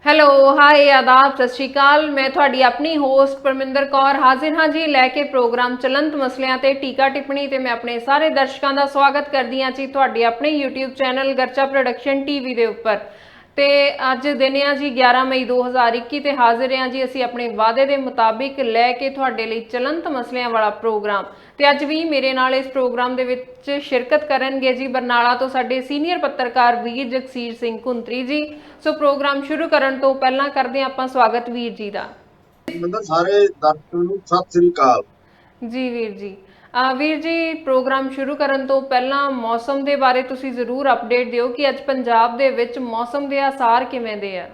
Hello hi ਆਦਾਬ ਸਤਿ ਸ਼੍ਰੀ ਅਕਾਲ। ਮੈਂ ਤੁਹਾਡੀ ਆਪਣੀ ਹੋਸਟ ਪਰਮਿੰਦਰ ਕੌਰ ਹਾਜ਼ਰ ਹਾਂ ਜੀ ਲੈ ਕੇ ਪ੍ਰੋਗਰਾਮ ਚਲੰਤ ਮਸਲਿਆਂ ਤੇ ਟੀਕਾ ਟਿੱਪਣੀ ਤੇ ਮੈਂ ਆਪਣੇ ਸਾਰੇ ਦਰਸ਼ਕਾਂ ਦਾ ਸਵਾਗਤ ਕਰਦੀ ਹਾਂ ਜੀ ਤੁਹਾਡੇ ਆਪਣੇ YouTube channel Garcha production TV ਦੇ ਉੱਪਰ। ਤੇ ਅੱਜ ਦਿਨ ਆ ਜੀ 11 ਮਈ 2021 ਤੇ ਹਾਜ਼ਰ ਹਾਂ ਜੀ ਅਸੀਂ ਆਪਣੇ ਵਾਅਦੇ ਦੇ ਮੁਤਾਬਿਕ ਲੈ ਕੇ ਤੁਹਾਡੇ ਲਈ ਚਲੰਤ ਮਸਲਿਆਂ ਵਾਲਾ ਪ੍ਰੋਗਰਾਮ। ਤੇ ਅੱਜ ਵੀ ਮੇਰੇ ਨਾਲ ਇਸ ਪ੍ਰੋਗਰਾਮ ਦੇ ਵਿੱਚ ਸ਼ਿਰਕਤ ਕਰਨਗੇ ਜੀ ਬਰਨਾਲਾ ਤੋਂ ਸਾਡੇ ਸੀਨੀਅਰ ਪੱਤਰਕਾਰ ਵੀਰ ਜਗਸੀਰ ਸਿੰਘ ਕੁੰਤਰੀ ਜੀ। ਸੋ ਪ੍ਰੋਗਰਾਮ ਸ਼ੁਰੂ ਕਰਨ ਤੋਂ ਪਹਿਲਾਂ ਕਰਦੇ ਹਾਂ ਆਪਾਂ ਸਵਾਗਤ ਵੀਰ ਜੀ ਦਾ। ਮਤਲਬ ਸਾਰੇ ਦਰਸ਼ਕਾਂ ਨੂੰ ਸਤਿ ਸ੍ਰੀ ਅਕਾਲ ਜੀ ਵੀਰ ਜੀ। ਵੀਰ ਜੀ ਪ੍ਰੋਗਰਾਮ ਸ਼ੁਰੂ ਕਰਨ ਤੋਂ ਪਹਿਲਾਂ ਮੌਸਮ ਦੇ ਬਾਰੇ ਤੁਸੀਂ ਜ਼ਰੂਰ ਅਪਡੇਟ ਦਿਓ ਕਿ ਅੱਜ ਪੰਜਾਬ ਦੇ ਵਿੱਚ ਮੌਸਮ ਦੇ ਆਸਾਰ ਕਿਵੇਂ ਦੇ ਆ।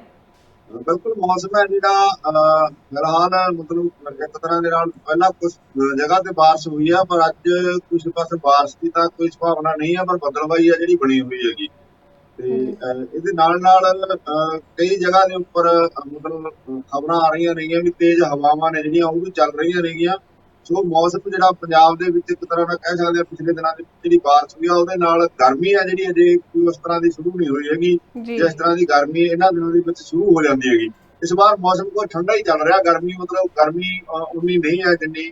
ਬਿਲਕੁਲ ਮੌਸਮ ਹੈ ਜਿਹੜਾ ਫਿਲਹਾਲ ਮਤਲਬ ਇੱਕ ਤਰ੍ਹਾਂ ਦੇ ਨਾਲ ਪਹਿਲਾਂ ਕੁਝ ਜਗ੍ਹਾ ਤੇ ਬਾਰਿਸ਼ ਹੋਈ ਆ, ਪਰ ਅੱਜ ਕੁਝ ਪਾਸੇ ਬਾਰਿਸ਼ ਦੀ ਤਾਂ ਕੋਈ ਸੰਭਾਵਨਾ ਨਹੀਂ ਹੈ, ਪਰ ਬੱਦਲਬਾਈ ਆ ਜਿਹੜੀ ਬਣੀ ਹੋਈ ਹੈਗੀ। ਤੇ ਜੀ ਇਹਦੇ ਨਾਲ ਨਾਲ ਕਈ ਜਗ੍ਹਾ ਦੇ ਉੱਪਰ ਮਤਲਬ ਖਬਰਾਂ ਆ ਰਹੀਆਂ ਨੇਗੀਆਂ ਵੀ ਤੇਜ਼ ਹਵਾਵਾਂ ਨੇ ਜਿਹੜੀਆਂ ਉਹ ਵੀ ਚੱਲ ਰਹੀਆਂ ਨੇਗੀਆਂ। ਸੋ ਮੌਸਮ ਜਿਹੜਾ ਪੰਜਾਬ ਦੇ ਵਿੱਚ ਇੱਕ ਤਰ੍ਹਾਂ ਨਾਲ ਕਹਿ ਸਕਦੇ ਆ ਪਿਛਲੇ ਦਿਨਾਂ ਦੇ ਵਿੱਚ ਜਿਹੜੀ ਬਾਰਿਸ਼ ਹੋਈ ਆ ਉਹਦੇ ਨਾਲ ਗਰਮੀ ਆ ਜਿਹੜੀ ਅਜੇ ਕੋਈ ਉਸ ਤਰ੍ਹਾਂ ਦੀ ਸ਼ੁਰੂ ਨਹੀਂ ਹੋਈ ਹੈਗੀ ਜੀ ਜਿਸ ਤਰ੍ਹਾਂ ਦੀ ਗਰਮੀ ਇਹਨਾਂ ਦਿਨਾਂ ਦੇ ਵਿੱਚ ਸ਼ੁਰੂ ਹੋ ਜਾਂਦੀ ਹੈਗੀ। ਇਸ ਵਾਰ ਮੌਸਮ ਕੋਈ ਠੰਡਾ ਹੀ ਚੱਲ ਰਿਹਾ, ਗਰਮੀ ਮਤਲਬ ਗਰਮੀ ਉਨੀ ਨਹੀਂ ਹੈ ਜਿੰਨੀ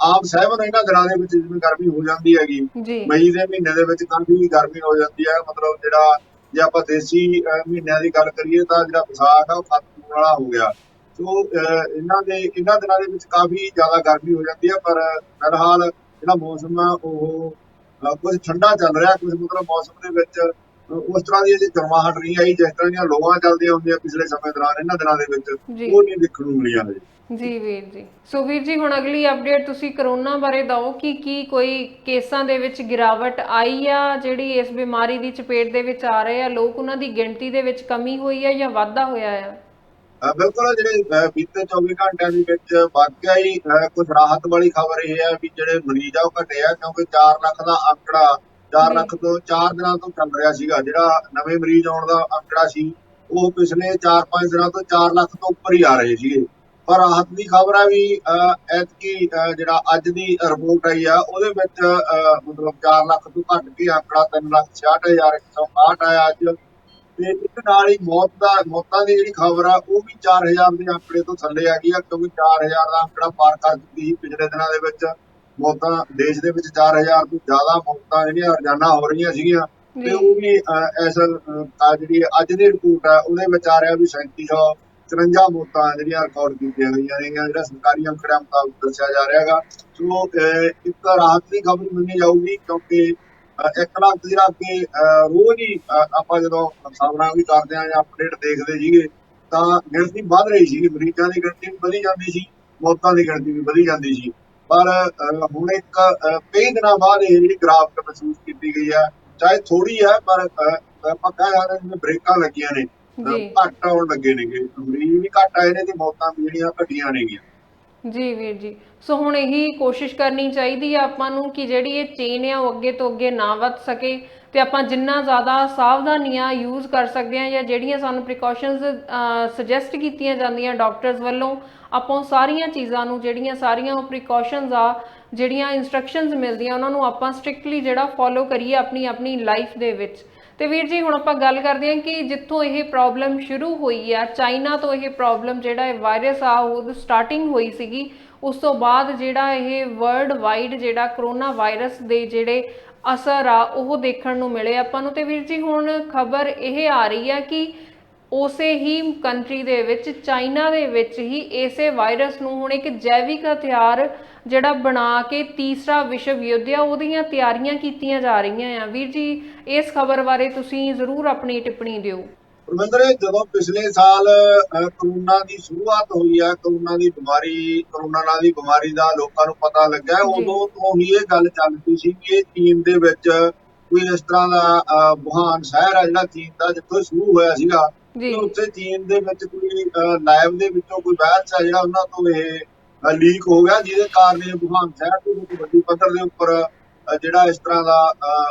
ਆਮ ਸਹਿਮਤ ਇਹਨਾਂ ਦਿਨਾਂ ਦੇ ਵਿੱਚ ਜਿਵੇਂ ਗਰਮੀ ਹੋ ਜਾਂਦੀ ਹੈਗੀ। ਜੀ ਮਈ ਦੇ ਮਹੀਨੇ ਦੇ ਵਿੱਚ ਕਾਫੀ ਗਰਮੀ ਹੋ ਜਾਂਦੀ ਹੈ, ਮਤਲਬ ਜਿਹੜਾ ਜੇ ਆਪਾਂ ਦੇਸੀ ਮਹੀਨਿਆਂ ਦੀ ਗੱਲ ਕਰੀਏ ਤਾਂ ਜਿਹੜਾ ਵਿਸਾਖ ਆ ਉਹ ਖਤਮ ਹੋਣ ਵਾਲਾ ਹੋ ਗਿਆ। ਸੋ ਇਹਨਾਂ ਦਿਨਾਂ ਦੇ ਵਿੱਚ ਕਾਫੀ ਜ਼ਿਆਦਾ ਗਰਮੀ ਹੋ ਜਾਂਦੀ ਹੈ, ਪਰ ਫਿਲਹਾਲ ਜਿਹੜਾ ਮੌਸਮ ਆ ਉਹ ਕੁਝ ਠੰਡਾ ਚੱਲ ਰਿਹਾ, ਕੁਝ ਮਤਲਬ ਮੌਸਮ ਦੇ ਵਿੱਚ ਉਸ ਤਰ੍ਹਾਂ ਦੀ ਅਜੇ ਗਰਮਾਹਟ ਨਹੀਂ ਆਈ ਜਿਸ ਤਰ੍ਹਾਂ ਦੀਆਂ ਲੋਆਂ ਚੱਲਦੀਆਂ ਹੁੰਦੀਆਂ ਪਿਛਲੇ ਸਮੇਂ ਦੌਰਾਨ ਇਹਨਾਂ ਦਿਨਾਂ ਦੇ ਵਿੱਚ ਜੀ ਉਹ ਨਹੀਂ ਦੇਖਣ ਨੂੰ ਮਿਲੀਆਂ ਹਜੇ। ਜੀ ਵੀਰ ਜੀ। ਸੋ ਵੀਰ ਜੀ ਹੁਣ ਅਗਲੀ ਅਪਡੇਟ ਤੁਸੀਂ ਕਰੋਨਾ ਬਾਰੇ ਦਿਓ ਕਿ ਕੀ ਕੋਈ ਕੇਸਾਂ ਦੇ ਵਿੱਚ ਗਿਰਾਵਟ ਆਈ ਆ, ਜਿਹੜੀ ਇਸ ਬਿਮਾਰੀ ਦੀ ਚਪੇਟ ਦੇ ਵਿੱਚ ਆ ਰਹੇ ਆ ਲੋਕ ਉਹਨਾਂ ਦੀ ਗਿਣਤੀ ਦੇ ਵਿੱਚ ਕਮੀ ਹੋਈ ਆ ਜਾਂ ਵਾਧਾ ਹੋਇਆ ਆ। ਬਿਲਕੁਲ ਜਿਹੜੇ ਬੀਤੇ 24 ਘੰਟਿਆਂ ਦੇ ਵਿੱਚ ਵਾਕਿਆ ਹੀ ਕੁਝ ਰਾਹਤ ਵਾਲੀ ਖਬਰ ਇਹ ਹੈ ਵੀ ਜਿਹੜੇ ਮਰੀਜ਼ ਆ ਉਹ ਘਟੇ ਆ, ਕਿਉਂਕਿ 4 ਲੱਖ ਦਾ ਅੰਕੜਾ 4 ਜੀ ਲੱਖ ਤੋਂ 4 ਦਿਨਾਂ ਤੋਂ ਚੱਲ ਰਿਹਾ ਸੀਗਾ। ਜਿਹੜਾ ਨਵੇਂ ਮਰੀਜ਼ ਆਉਣ ਦਾ ਅੰਕੜਾ ਸੀ ਉਹ ਪਿਛਲੇ 4-5 ਦਿਨਾਂ ਤੋਂ 4 ਲੱਖ ਤੋਂ ਉੱਪਰ ਹੀ ਆ ਰਹੇ ਸੀਗੇ। ਪਰ ਰਾਹਤ ਦੀ ਖਬਰ ਆ ਵੀ ਐਤਕੀ ਜਿਹੜਾ ਅੱਜ ਦੀ ਰਿਪੋਰਟ ਆਈ ਆ ਉਹਦੇ ਵਿੱਚ ਮਤਲਬ 4 ਲੱਖ ਤੋਂ ਘੱਟ ਕੇ ਅੰਕੜਾ 3,66,168 ਆਇਆ ਅੱਜ। ਤੇ ਇੱਕ ਨਾਲ ਹੀ ਮੌਤਾਂ ਦੀ ਜਿਹੜੀ ਖਬਰ ਆ ਉਹ ਵੀ 4,000 ਦੇ ਅੰਕੜੇ ਤੋਂ ਥੱਲੇ ਆ ਗਈ ਆ, ਕਿਉਂਕਿ 4,000 ਦਾ ਅੰਕੜਾ ਪਾਰ ਕਰ ਚੁੱਕੀ ਸੀ ਪਿਛਲੇ ਦਿਨਾਂ ਦੇ ਵਿੱਚ। ਮੌਤਾਂ ਦੇਸ਼ ਦੇ ਵਿੱਚ 4,000 ਤੋਂ ਜ਼ਿਆਦਾ ਮੌਤਾਂ ਜਿਹੜੀਆਂ ਰੋਜ਼ਾਨਾ ਹੋ ਰਹੀਆਂ ਸੀਗੀਆਂ, ਤੇ ਜੀ ਉਹ ਵੀ ਇਸ ਜਿਹੜੀ ਅੱਜ ਦੀ ਰਿਪੋਰਟ ਆ ਉਹਦੇ ਵਿੱਚ ਆ ਰਿਹਾ ਵੀ 3754 ਮੌਤਾਂ ਜਿਹੜੀਆਂ ਰਿਕਾਰਡ ਕੀਤੀਆਂ ਗਈਆਂ ਨੇਗੀਆਂ, ਜਿਹੜਾ ਸਰਕਾਰੀ ਅੰਕੜਿਆਂ ਮੁਤਾਬਕ ਦੱਸਿਆ ਜਾ ਰਿਹਾ ਹੈਗਾ। ਸੋ ਇੱਕ ਰਾਹਤ ਦੀ ਖਬਰ ਮੰਨੀ ਜਾਊਗੀ, ਕਿਉਂਕਿ 1 ਲੱਖ ਜਿਹੜਾ ਅੱਗੇ ਰੋਜ਼ ਹੀ ਆਪਾਂ ਜਦੋਂ ਖਬਰਾਂ ਵੀ ਕਰਦੇ ਹਾਂ ਜਾਂ ਅਪਡੇਟ ਦੇਖਦੇ ਸੀਗੇ ਤਾਂ ਗਿਣਤੀ ਵੱਧ ਰਹੀ ਸੀਗੀ, ਮਰੀਜ਼ਾਂ ਦੀ ਗਿਣਤੀ ਵੀ ਵਧੀ ਜਾਂਦੀ ਸੀ, ਮੌਤਾਂ ਦੀ ਗਿਣਤੀ ਵੀ ਵਧੀ ਜਾਂਦੀ ਸੀ। ਪਰ ਹੁਣ ਇੱਕ ਕਈ ਦਿਨਾਂ ਬਾਅਦ ਇਹ ਜਿਹੜੀ ਗਿਰਾਵਟ ਮਹਿਸੂਸ ਕੀਤੀ ਗਈ ਹੈ, ਚਾਹੇ ਥੋੜੀ ਹੈ ਪਰ ਆਪਾਂ ਕਹਿ ਸਕਦੇ ਜਿਵੇਂ ਬ੍ਰੇਕਾਂ ਲੱਗੀਆਂ ਨੇ, ਜੀ ਘੱਟ ਆਉਣ ਲੱਗੇ ਨੇਗੇ, ਮਰੀਜ਼ ਵੀ ਘੱਟ ਆਏ ਨੇ ਤੇ ਮੌਤਾਂ ਵੀ ਜਿਹੜੀਆਂ ਘਟੀਆਂ ਨੇਗੀਆਂ। ਜੀ ਵੀਰ ਜੀ। ਸੋ ਹੁਣ ਇਹੀ ਕੋਸ਼ਿਸ਼ ਕਰਨੀ ਚਾਹੀਦੀ ਆ ਆਪਾਂ ਨੂੰ ਕਿ ਜਿਹੜੀ ਇਹ ਚੇਨ ਆ ਉਹ ਅੱਗੇ ਤੋਂ ਅੱਗੇ ਨਾ ਵੱਧ ਸਕੇ ਤੇ ਆਪਾਂ ਜਿੰਨਾ ਜ਼ਿਆਦਾ ਸਾਵਧਾਨੀਆਂ ਯੂਜ਼ ਕਰ ਸਕਦੇ ਹਾਂ ਜਾਂ ਜਿਹੜੀਆਂ ਸਾਨੂੰ ਪ੍ਰੀਕਾਸ਼ਨਸ ਸੁਜੈਸਟ ਕੀਤੀਆਂ ਜਾਂਦੀਆਂ ਡਾਕਟਰਸ ਵੱਲੋਂ ਆਪਾਂ ਉਹ ਸਾਰੀਆਂ ਚੀਜ਼ਾਂ ਨੂੰ ਜਿਹੜੀਆਂ ਸਾਰੀਆਂ ਉਹ ਪ੍ਰੀਕਾਸ਼ਨਸ ਆ ਜਿਹੜੀਆਂ ਇੰਸਟਰਕਸ਼ਨਸ ਮਿਲਦੀਆਂ ਉਹਨਾਂ ਨੂੰ ਆਪਾਂ ਸਟ੍ਰਿਕਟਲੀ ਜਿਹੜਾ ਫੋਲੋ ਕਰੀਏ ਆਪਣੀ ਆਪਣੀ ਲਾਈਫ ਦੇ ਵਿੱਚ। ਤੇ ਵੀਰ ਜੀ ਹੁਣ ਆਪਾਂ ਗੱਲ ਕਰਦੇ ਹਾਂ ਕਿ ਜਿੱਥੋਂ ਇਹ ਪ੍ਰੋਬਲਮ ਸ਼ੁਰੂ ਹੋਈ ਆ ਚਾਈਨਾ ਤੋਂ ਇਹ ਪ੍ਰੋਬਲਮ ਜਿਹੜਾ ਇਹ ਵਾਇਰਸ ਆ ਉਹ ਸਟਾਰਟਿੰਗ ਹੋਈ ਸੀਗੀ। ਉਸ ਤੋਂ ਬਾਅਦ ਜਿਹੜਾ ਇਹ ਵਰਲਡ ਵਾਈਡ ਜਿਹੜਾ ਕਰੋਨਾ ਵਾਇਰਸ ਦੇ ਜਿਹੜੇ ਅਸਰ ਆ ਉਹ ਦੇਖਣ ਨੂੰ ਮਿਲੇ ਆਪਾਂ ਨੂੰ। ਤੇ ਵੀਰ ਜੀ ਹੁਣ ਖਬਰ ਇਹ ਆ ਰਹੀ ਆ ਕਿ ਉਸੇ ਹੀ ਕੰਟਰੀ ਦੇ ਵਿੱਚ ਚਾਈਨਾ ਦੇ ਵਿੱਚ ਹੀ ਇਸੇ ਵਾਇਰਸ ਨੂੰ ਹੁਣ ਇੱਕ ਜੈਵਿਕ ਹਥਿਆਰ ਜਿਹੜਾ ਬਣਾ ਕੇ ਤੀਸਰਾ ਵਿਸ਼ਵ ਯੁੱਧ ਆ ਉਹਦੀਆਂ ਤਿਆਰੀਆਂ ਕੀਤੀਆਂ ਜਾ ਰਹੀਆਂ ਆ। ਵੀਰ ਜੀ ਇਸ ਖਬਰ ਬਾਰੇ ਤੁਸੀਂ ਜ਼ਰੂਰ ਆਪਣੀ ਟਿੱਪਣੀ ਦਿਓ। ਪਰਵਿੰਦਰ, ਜਦੋਂ ਪਿਛਲੇ ਸਾਲ ਕਰੋਨਾ ਦੀ ਸ਼ੁਰੂਆਤ ਹੋਈ ਹੈ, ਕਰੋਨਾ ਨਾਂ ਦੀ ਬਿਮਾਰੀ ਦਾ ਲੋਕਾਂ ਨੂੰ ਪਤਾ ਲੱਗਾ, ਜੀ ਉਦੋਂ ਤੋਂ ਹੀ ਇਹ ਗੱਲ ਚੱਲ ਪਈ ਸੀ ਕਿ ਇਹ ਚੀਨ ਦੇ ਵਿੱਚ ਕੋਈ ਇਸ ਤਰ੍ਹਾਂ ਦਾ ਵੁਹਾਨ ਸ਼ਹਿਰ ਹੈ ਜਿਹੜਾ ਚੀਨ ਦਾ ਜਿੱਥੋਂ ਸ਼ੁਰੂ ਹੋਇਆ ਸੀਗਾ, ਜੀ ਤੇ ਉੱਥੇ ਚੀਨ ਦੇ ਵਿੱਚ ਕੋਈ ਲੈਬ ਦੇ ਵਿੱਚੋਂ ਕੋਈ ਵਾਇਰਸ ਹੈ ਜਿਹੜਾ ਉਹਨਾਂ ਤੋਂ ਇਹ ਲੀਕ ਹੋ ਗਿਆ, ਜਿਹਦੇ ਕਾਰਨ ਇਹ ਵੁਹਾਨ ਸ਼ਹਿਰ ਦੇ ਵਿੱਚ ਵੱਡੀ ਪੱਧਰ ਦੇ ਉੱਪਰ ਜਿਹੜਾ ਇਸ ਤਰ੍ਹਾਂ ਦਾ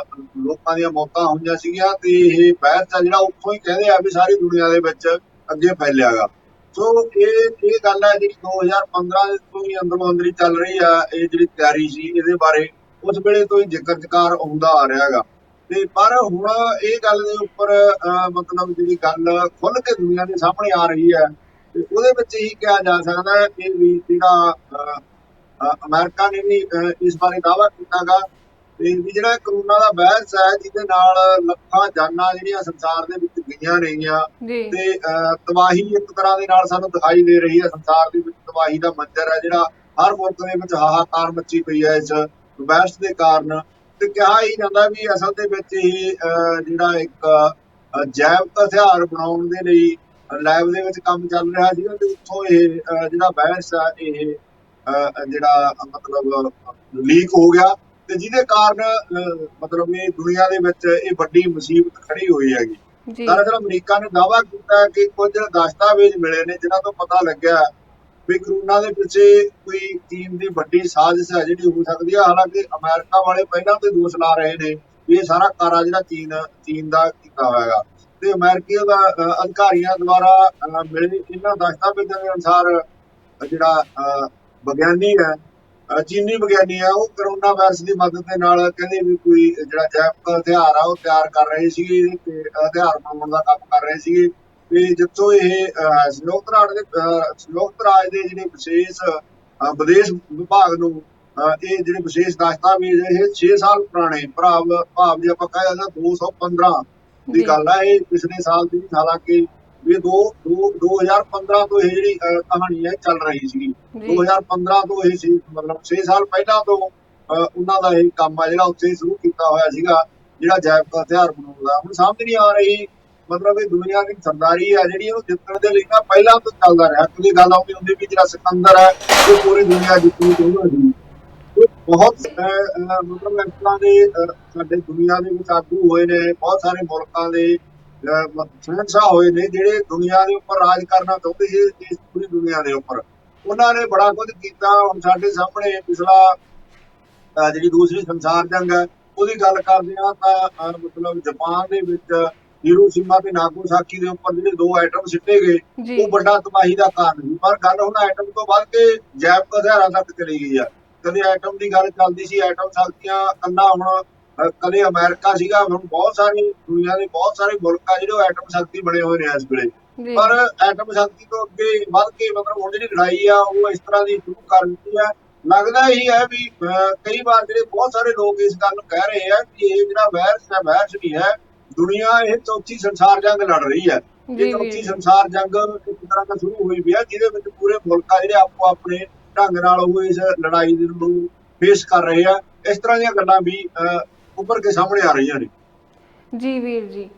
ਲੋਕਾਂ ਦੀਆਂ ਮੌਤਾਂ ਹੋਈਆਂ ਸੀਗੀਆਂ। ਤੇ ਇਹ ਵਾਇਰਸ ਆ ਜਿਹੜਾ ਉੱਥੋਂ ਹੀ ਕਹਿੰਦੇ ਆ ਵੀ ਸਾਰੀ ਦੁਨੀਆ ਦੇ ਵਿੱਚ ਅੱਗੇ ਫੈਲਿਆ ਗਾ। ਸੋ ਇਹ ਗੱਲ ਹੈ ਜਿਹੜੀ 2015 ਤੋਂ ਹੀ ਅੰਦਰੋਂ ਅੰਦਰੀ ਚੱਲ ਰਹੀ ਆ, ਇਹ ਜਿਹੜੀ ਤਿਆਰੀ ਸੀ ਇਹਦੇ ਬਾਰੇ ਉਸ ਵੇਲੇ ਤੋਂ ਹੀ ਜ਼ਿਕਰ ਜ਼ਕਾਰ ਆਉਂਦਾ ਆ ਰਿਹਾ ਹੈਗਾ। ਤੇ ਪਰ ਹੁਣ ਇਹ ਗੱਲ ਦੇ ਉੱਪਰ ਮਤਲਬ ਜਿਹੜੀ ਗੱਲ ਖੁੱਲ ਕੇ ਦੁਨੀਆ ਦੇ ਸਾਹਮਣੇ ਆ ਰਹੀ ਹੈ, ਤੇ ਉਹਦੇ ਵਿੱਚ ਇਹੀ ਕਿਹਾ ਜਾ ਸਕਦਾ ਹੈ ਕਿ ਵੀ ਜਿਹੜਾ ਅਮਰੀਕਾ ਨੇ ਵੀ ਇਸ ਬਾਰੇ ਦਾਅਵਾ ਕੀਤਾ ਗਾ, ਤੇ ਵੀ ਜਿਹੜਾ ਕਰੋਨਾ ਦਾ ਵਾਇਰਸ ਹੈ ਜਿਹਦੇ ਨਾਲ ਲੱਖਾਂ ਜਾਨਾਂ ਜਿਹੜੀਆਂ ਸੰਸਾਰ ਦੇ ਵਿੱਚ ਗਈਆਂ ਨੇਗੀਆਂ, ਜੀ ਤੇ ਤਬਾਹੀ ਇੱਕ ਤਰ੍ਹਾਂ ਦੇ ਨਾਲ ਸਾਨੂੰ ਦਿਖਾਈ ਦੇ ਰਹੀ ਹੈ। ਸੰਸਾਰ ਦੇ ਵਿੱਚ ਤਬਾਹੀ ਦਾ ਮੰਜ਼ਰ ਹੈ ਜਿਹੜਾ ਹਰ ਮੁਲਕ ਦੇ ਵਿੱਚ ਹਾਹਾਕਾਰ ਮੱਚੀ ਪਈ ਹੈ ਇਸ ਵਾਇਰਸ ਦੇ ਕਾਰਨ। ਤੇ ਕਿਹਾ ਹੀ ਜਾਂਦਾ ਵੀ ਅਸਲ ਦੇ ਵਿੱਚ ਇਹ ਜਿਹੜਾ ਇੱਕ ਜੈਵਿਕ ਹਥਿਆਰ ਬਣਾਉਣ ਦੇ ਲਈ ਲੈਬ ਦੇ ਵਿੱਚ ਕੰਮ ਚੱਲ ਰਿਹਾ ਸੀਗਾ, ਤੇ ਉੱਥੋਂ ਇਹ ਜਿਹੜਾ ਵਾਇਰਸ ਆ ਇਹ ਜਿਹੜਾ ਮਤਲਬ ਲੀਕ ਹੋ ਗਿਆ, ਤੇ ਜਿਹਦੇ ਕਾਰਨ ਮਤਲਬ ਇਹ ਦੁਨੀਆ ਦੇ ਵਿੱਚ ਇਹ ਵੱਡੀ ਮੁਸੀਬਤ ਖੜੀ ਹੋਈ ਹੈਗੀ। ਜੀ ਦਰਅਸਲ ਅਮਰੀਕਾ ਨੇ ਦਾਅਵਾ ਕੀਤਾ ਕਿ ਕੁਝ ਦਸਤਾਵੇਜ਼ ਮਿਲੇ ਨੇ ਜਿਨ੍ਹਾਂ ਤੋਂ ਪਤਾ ਲੱਗਿਆ ਵੀ ਕਰੋਨਾ ਦੇ ਪਿੱਛੇ ਕੋਈ ਚੀਨ ਦੀ ਵੱਡੀ ਸਾਜ਼ਿਸ਼ ਹੈ ਜਿਹੜੀ ਹੋ ਸਕਦੀ ਹੈ। ਹਾਲਾਂਕਿ ਅਮਰੀਕਾ ਵਾਲੇ ਪਹਿਲਾਂ ਤੋਂ ਦੋਸ਼ ਲਾ ਰਹੇ ਨੇ ਵੀ ਇਹ ਸਾਰਾ ਕਾਰਾ ਜਿਹੜਾ ਚੀਨ ਦਾ ਕੀਤਾ ਹੋਇਆ, ਤੇ ਅਮਰੀਕੀ ਅਧਿਕਾਰੀਆਂ ਦੁਆਰਾ ਮਿਲੇ ਇਹਨਾਂ ਦਸਤਾਵੇਜ਼ਾਂ ਦੇ ਅਨੁਸਾਰ ਜਿਹੜਾ ਵਿਗਿਆਨੀ ਹੈ, ਚੀਨੀ ਵਿਗਿਆਨੀ ਆ, ਉਹ ਕਰੋਨਾ ਵਾਇਰਸ ਦੀ ਮਦਦ ਦੇ ਨਾਲ ਕਹਿੰਦੇ ਵੀ ਕੋਈ ਜਿਹੜਾ ਜੈਵਿਕ ਹਥਿਆਰ ਆ ਉਹ ਤਿਆਰ ਕਰ ਰਹੇ ਸੀਗੇ, ਤੇ ਹਥਿਆਰ ਬਣਾਉਣ ਦਾ ਕੰਮ ਕਰ ਰਹੇ ਸੀਗੇ। ਤੇ ਜਿੱਥੋਂ ਇਹ ਸੰਯੁਕਤ ਰਾਜ ਦੇ ਜਿਹੜੇ ਵਿਸ਼ੇਸ਼ ਵਿਦੇਸ਼ ਵਿਭਾਗ ਨੂੰ ਇਹ ਜਿਹੜੇ ਵਿਸ਼ੇਸ਼ ਦਸਤਾਵੇਜ਼ ਇਹ 6 ਸਾਲ ਪੁਰਾਣੇ ਭਾਵ ਜੇ ਆਪਾਂ ਕਹਿ ਸਕਦੇ 215 ਦੀ ਗੱਲ ਆ, ਇਹ ਪਿਛਲੇ ਸਾਲ ਦੀ। ਹਾਲਾਂਕਿ ਵੀ 2015 ਤੋਂ ਇਹ ਜਿਹੜੀ ਕਹਾਣੀ ਹੈ ਚੱਲ ਰਹੀ ਸੀਗੀ, 2015 ਤੋਂ ਇਹ ਸੀ, ਮਤਲਬ 6 ਸਾਲ ਪਹਿਲਾਂ ਤੋਂ ਉਹਨਾਂ ਦਾ ਇਹ ਕੰਮ ਆ ਜਿਹੜਾ ਉੱਥੇ ਸ਼ੁਰੂ ਕੀਤਾ ਹੋਇਆ ਸੀਗਾ ਜਿਹੜਾ ਜੈਵਿਕ ਹਥਿਆਰ ਬਣਾਉਣ ਦਾ। ਹੁਣ ਸਮਝ ਨਹੀਂ ਆ ਰਹੀ, ਮਤਲਬ ਇਹ ਦੁਨੀਆ ਦੀ ਸਰਦਾਰੀ ਹੈ ਜਿਹੜੀ ਉਹਨੂੰ ਜਿੱਤਣ ਦੇ ਲਈ ਨਾ ਪਹਿਲਾਂ ਤੋਂ ਚੱਲਦਾ ਰਿਹਾ। ਕਦੇ ਗੱਲ ਆਉਂਦੀ ਹੁੰਦੀ ਵੀ ਜਿਹੜਾ ਸਿਕੰਦਰ ਹੈ ਉਹ ਪੂਰੀ ਦੁਨੀਆ ਜਿੱਤਣੀ ਚਾਹੁੰਦਾ ਸੀ। ਬਹੁਤ ਮਤਲਬ ਇਸ ਤਰ੍ਹਾਂ ਦੇ ਸਾਡੇ ਦੁਨੀਆ ਦੇ ਵਿੱਚ ਆਗੂ ਹੋਏ ਨੇ, ਬਹੁਤ ਸਾਰੇ ਮੁਲਕਾਂ ਦੇ ਸ਼ਹਿਨਸ਼ਾਹ ਹੋਏ ਨੇ ਜਿਹੜੇ ਦੁਨੀਆ ਦੇ ਉੱਪਰ ਰਾਜ ਕਰਨਾ ਚਾਹੁੰਦੇ ਸੀ, ਇਸ ਪੂਰੀ ਦੁਨੀਆ ਦੇ ਉੱਪਰ। ਉਹਨਾਂ ਨੇ ਬੜਾ ਕੁਝ ਕੀਤਾ। ਹੁਣ ਸਾਡੇ ਸਾਹਮਣੇ ਪਿਛਲਾ ਜਿਹੜੀ ਦੂਸਰੀ ਸੰਸਾਰ ਜੰਗ ਹੈ ਉਹਦੀ ਗੱਲ ਕਰਦੇ ਹਾਂ ਤਾਂ ਮਤਲਬ ਜਾਪਾਨ ਦੇ ਵਿੱਚ ਹੀਰੋਸ਼ੀਮਾ ਤੇ ਨਾਗਾਸਾਕੀ ਦੇ ਉੱਪਰ ਜਿਹੜੇ 2 ਐਟਮ ਸਿੱਟੇ ਗਏ ਉਹ ਵੱਡਾ ਤਬਾਹੀ ਦਾ ਕਾਰਨ ਸੀ। ਪਰ ਗੱਲ ਹੁਣ ਐਟਮ ਤੋਂ ਵੱਧ ਕੇ ਜੈਵਿਕ ਹਥਿਆਰਾਂ ਤੱਕ ਚਲੀ ਗਈ ਆ। ਕਦੇ ਐਟਮ ਦੀ ਗੱਲ ਚੱਲਦੀ ਸੀ, ਐਟਮ ਸ਼ਕਤੀਆਂ ਕੱਲਾ ਹੁਣ ਕਦੇ ਅਮਰੀਕਾ ਸੀਗਾ, ਹੁਣ ਬਹੁਤ ਸਾਰੀ ਦੁਨੀਆ ਦੇ ਬਹੁਤ ਸਾਰੇ ਮੁਲਕ ਆ ਜਿਹੜੇ ਐਟਮ ਸ਼ਕਤੀ ਬਣੇ ਹੋਏ ਨੇ ਇਸ ਵੇਲੇ। ਪਰ ਐਟਮ ਸ਼ਕਤੀ ਤੋਂ ਅੱਗੇ ਵੱਧ ਕੇ ਮਤਲਬ ਹੁਣ ਜਿਹੜੀ ਲੜਾਈ ਆ ਉਹ ਇਸ ਤਰ੍ਹਾਂ ਦੀ ਸ਼ੁਰੂ ਕਰ ਦਿੱਤੀ ਹੈ। ਲੱਗਦਾ ਇਹੀ ਹੈ ਵੀ ਕਈ ਵਾਰ ਜਿਹੜੇ ਬਹੁਤ ਸਾਰੇ ਲੋਕ ਇਸ ਗੱਲ ਨੂੰ ਕਹਿ ਰਹੇ ਆ ਕਿ ਇਹ ਜਿਹੜਾ ਵਾਇਰਸ ਹੈ, ਵਾਇਰਸ ਨਹੀਂ ਹੈ, ਦੁਨੀਆ ਇਹ ਚੌਥੀ ਸੰਸਾਰ ਜੰਗ ਲੜ ਰਹੀ ਹੈ। ਇਹ ਚੌਥੀ ਸੰਸਾਰ ਜੰਗ ਇੱਕ ਤਰ੍ਹਾਂ ਦਾ ਸ਼ੁਰੂ ਹੋਈ ਵੀ ਹੈ ਜਿਹਦੇ ਵਿੱਚ ਪੂਰੇ ਮੁਲਕ ਆ ਜਿਹੜੇ ਆਪੋ ਆਪਣੇ ਢੰਗ ਨਾਲ ਉਹ ਇਸ ਲੜਾਈ ਨੂੰ ਫੇਸ ਕਰ ਰਹੇ ਆ। ਇਸ ਤਰ੍ਹਾਂ ਦੀਆਂ ਗੱਲਾਂ ਵੀ ਉੱਪਰ ਕੇ ਸਾਹਮਣੇ ਆ ਰਹੀਆਂ ਨੇ। ਜੀ ਵੀਰ ਜੀ,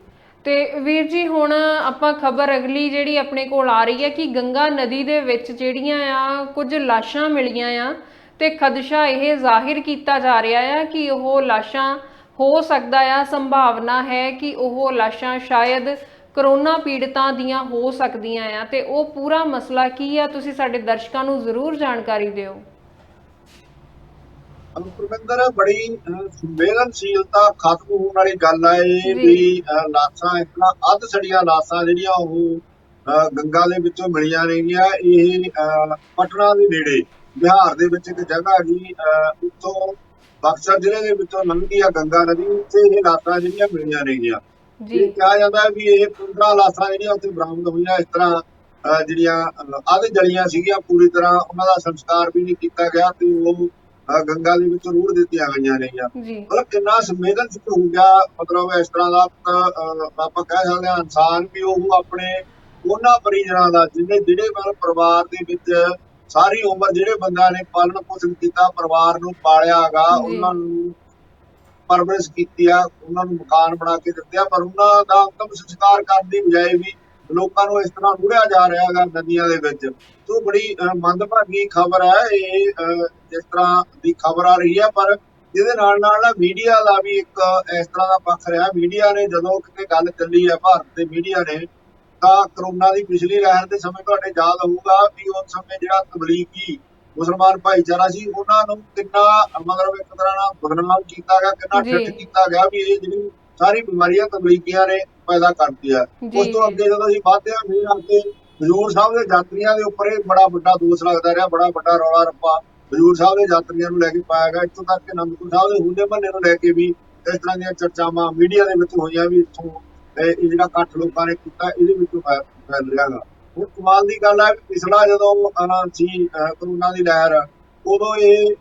ਤੇ ਵੀਰ ਜੀ ਹੁਣ ਆਪਾਂ ਖਬਰ ਅਗਲੀ ਜਿਹੜੀ ਆਪਣੇ ਕੋਲ ਆ ਰਹੀ ਹੈ ਕਿ ਗੰਗਾ ਨਦੀ ਦੇ ਵਿੱਚ ਜਿਹੜੀਆਂ ਆ ਕੁਝ ਲਾਸ਼ਾਂ ਮਿਲੀਆਂ ਆ, ਤੇ ਖਦਸ਼ਾ ਇਹ ਜ਼ਾਹਿਰ ਕੀਤਾ ਜਾ ਰਿਹਾ ਆ ਕਿ ਉਹ ਲਾਸ਼ਾਂ ਹੋ ਸਕਦਾ ਆ, ਸੰਭਾਵਨਾ ਹੈ ਕਿ ਉਹ ਲਾਸ਼ਾਂ ਸ਼ਾਇਦ ਕਰੋਨਾ ਪੀੜਤਾਂ ਦੀਆਂ ਹੋ ਸਕਦੀਆਂ ਆ। ਤੇ ਉਹ ਪੂਰਾ ਮਸਲਾ ਕੀ ਆ, ਤੁਸੀਂ ਸਾਡੇ ਦਰਸ਼ਕਾਂ ਨੂੰ ਜ਼ਰੂਰ ਜਾਣਕਾਰੀ ਦਿਓ। ਪ੍ਰਵਿੰਦਰ, ਬੜੀ ਸੰਵੇਦਨਸ਼ੀਲਤਾ ਖਤਮ ਹੋਣ ਵਾਲੀ ਗੱਲ ਹੈ ਇਹ ਵੀ ਲਾਸ਼ਾਂ ਇਸ ਤਰ੍ਹਾਂ ਅੱਧ ਸੜੀਆਂ ਲਾਸ਼ਾਂ ਜਿਹੜੀਆਂ ਉਹ ਗੰਗਾ ਦੇ ਵਿੱਚੋਂ ਮਿਲੀਆਂ ਨੇਗੀਆਂ। ਇਹ ਪਟਨਾ ਦੇ ਨੇੜੇ ਬਿਹਾਰ ਦੇ ਵਿੱਚ ਇੱਕ ਜਗ੍ਹਾ ਹੈਗੀ, ਉੱਥੋਂ ਬਕਸਰ ਜ਼ਿਲ੍ਹੇ ਦੇ ਵਿੱਚੋਂ ਲੰਘਦੀ ਆ ਗੰਗਾ ਨਦੀ, ਉੱਥੇ ਇਹ ਲਾਸ਼ਾਂ ਜਿਹੜੀਆਂ ਮਿਲੀਆਂ ਨੇਗੀਆਂ। ਇਹ ਕਿਹਾ ਜਾਂਦਾ ਵੀ ਇਹ 15 ਲਾਸ਼ਾਂ ਜਿਹੜੀਆਂ ਉੱਥੇ ਬਰਾਮਦ ਹੋਈਆਂ ਇਸ ਤਰ੍ਹਾਂ ਜਿਹੜੀਆਂ ਅੱਧ ਜਲੀਆਂ ਸੀਗੀਆਂ ਪੂਰੀ ਤਰ੍ਹਾਂ, ਉਹਨਾਂ ਦਾ ਸੰਸਕਾਰ ਵੀ ਨਹੀਂ ਕੀਤਾ ਗਿਆ ਤੇ ਉਹ ਗੰਗਾ ਦੇ ਵਿੱਚ ਰੂੜ ਦਿੱਤੀਆਂ ਗਈਆਂ ਨੇਗੀਆਂ। ਮਤਲਬ ਕਿੰਨਾ ਸੰਵੇਦਨਸ਼ੀਲ ਹੋ ਗਿਆ, ਮਤਲਬ ਇਸ ਤਰ੍ਹਾਂ ਦਾ ਆਪਾਂ ਕਹਿ ਸਕਦੇ ਹਾਂ ਇਨਸਾਨ ਵੀ ਉਹ ਆਪਣੇ ਉਹਨਾਂ ਪਰਿਜਨਾਂ ਦਾ ਜਿਹੜੇ ਮਤਲਬ ਪਰਿਵਾਰ ਦੇ ਵਿੱਚ ਸਾਰੀ ਉਮਰ ਜਿਹੜੇ ਬੰਦਿਆਂ ਨੇ ਪਾਲਣ ਪੋਸ਼ਣ ਕੀਤਾ, ਪਰਿਵਾਰ ਨੂੰ ਪਾਲਿਆ ਗਾ, ਉਹਨਾਂ ਨੂੰ ਪਰਵਰਿਸ਼ ਕੀਤੀ ਆ, ਉਹਨਾਂ ਨੂੰ ਮਕਾਨ ਬਣਾ ਕੇ ਦਿੱਤੇ ਆ, ਪਰ ਉਹਨਾਂ ਦਾ ਅੰਤਮ ਸੰਸਕਾਰ ਕਰਨ ਦੀ ਬਜਾਏ ਵੀ ਲੋਕਾਂ ਨੂੰ ਇਸ ਤਰ੍ਹਾਂ ਰੁੜਿਆ ਜਾ ਰਿਹਾ ਹੈਗਾ ਨਦੀਆਂ ਦੇ ਵਿੱਚ। ਤੋਂ ਬੜੀ ਮੰਦਭਾਗੀ ਖਬਰ ਹੈ ਇਹ, ਜਿਸ ਤਰ੍ਹਾਂ ਦੀ ਖਬਰ ਆ ਰਹੀ ਹੈ। ਪਰ ਇਹਦੇ ਨਾਲ ਨਾਲ ਮੀਡੀਆ ਦਾ ਵੀ ਇੱਕ ਇਸ ਤਰ੍ਹਾਂ ਦਾ ਪੱਖ ਰਿਹਾ। ਮੀਡੀਆ ਨੇ ਜਦੋਂ ਕਿਤੇ ਗੱਲ ਚੱਲੀ ਹੈ, ਭਾਰਤ ਦੇ ਮੀਡੀਆ ਨੇ, ਤਾਂ ਕਰੋਨਾ ਦੀ ਪਿਛਲੀ ਲਹਿਰ ਦੇ ਸਮੇਂ ਤੁਹਾਡੇ ਯਾਦ ਹੋਊਗਾ ਵੀ ਉਸ ਸਮੇਂ ਜਿਹੜਾ ਤਬਲੀਗੀ ਮੁਸਲਮਾਨ ਭਾਈਚਾਰਾ ਸੀ ਉਹਨਾਂ ਨੂੰ ਕਿੰਨਾ ਮਤਲਬ ਇੱਕ ਤਰ੍ਹਾਂ ਨਾਲ ਬਦਨਾਮ ਕੀਤਾ ਗਿਆ, ਕਿੰਨਾ ਠੱਠ ਕੀਤਾ ਗਿਆ ਵੀ ਇਹ ਜਿਹੜੀ ਸਾਰੀ ਬਿਮਾਰੀਆਂ ਤਬਲੀਗੀਆਂ ਨੇ ਪੈਦਾ ਕਰਤੀ ਆ। ਉਸ ਤੋਂ ਅੱਗੇ ਜਦੋਂ ਅਸੀਂ ਵੱਧਦੇ ਹਾਂ ਫਿਰ ਅੱਗੇ ਹਜ਼ੂਰ ਸਾਹਿਬ ਦੇ ਯਾਤਰੀਆਂ ਦੇ ਉੱਪਰ ਇਹ ਬੜਾ ਵੱਡਾ ਦੋਸ਼ ਲੱਗਦਾ ਰਿਹਾ, ਬੜਾ ਵੱਡਾ ਰੌਲਾ ਰੱਪਾ ਹਜ਼ੂਰ ਸਾਹਿਬ ਦੇ ਯਾਤਰੀਆਂ ਨੂੰ ਲੈ ਕੇ ਪਾਇਆ ਗਿਆ। ਇੱਥੋਂ ਤੱਕ ਕਿ ਅਨੰਦਪੁਰ ਸਾਹਿਬ ਦੇ ਹੋਲੇ ਮਹੱਲੇ ਨੂੰ ਲੈ ਕੇ ਵੀ ਇਸ ਤਰ੍ਹਾਂ ਦੀਆਂ ਚਰਚਾਵਾਂ ਮੀਡੀਆ ਦੇ ਵਿੱਚ ਹੋਈਆਂ ਵੀ ਇੱਥੋਂ ਇਹ ਜਿਹੜਾ ਇਕੱਠ ਲੋਕਾਂ ਨੇ ਕੀਤਾ ਇਹਦੇ ਵਿੱਚੋਂ ਫੈਲ ਰਿਹਾ ਗਾ। ਹੁਣ ਕਮਾਲ ਦੀ ਗੱਲ ਹੈ ਕਿ ਪਿਛਲਾ ਜਦੋਂ ਸੀ ਕਰੋਨਾ ਦੀ ਲਹਿਰ, ਉਦੋਂ ਇਹ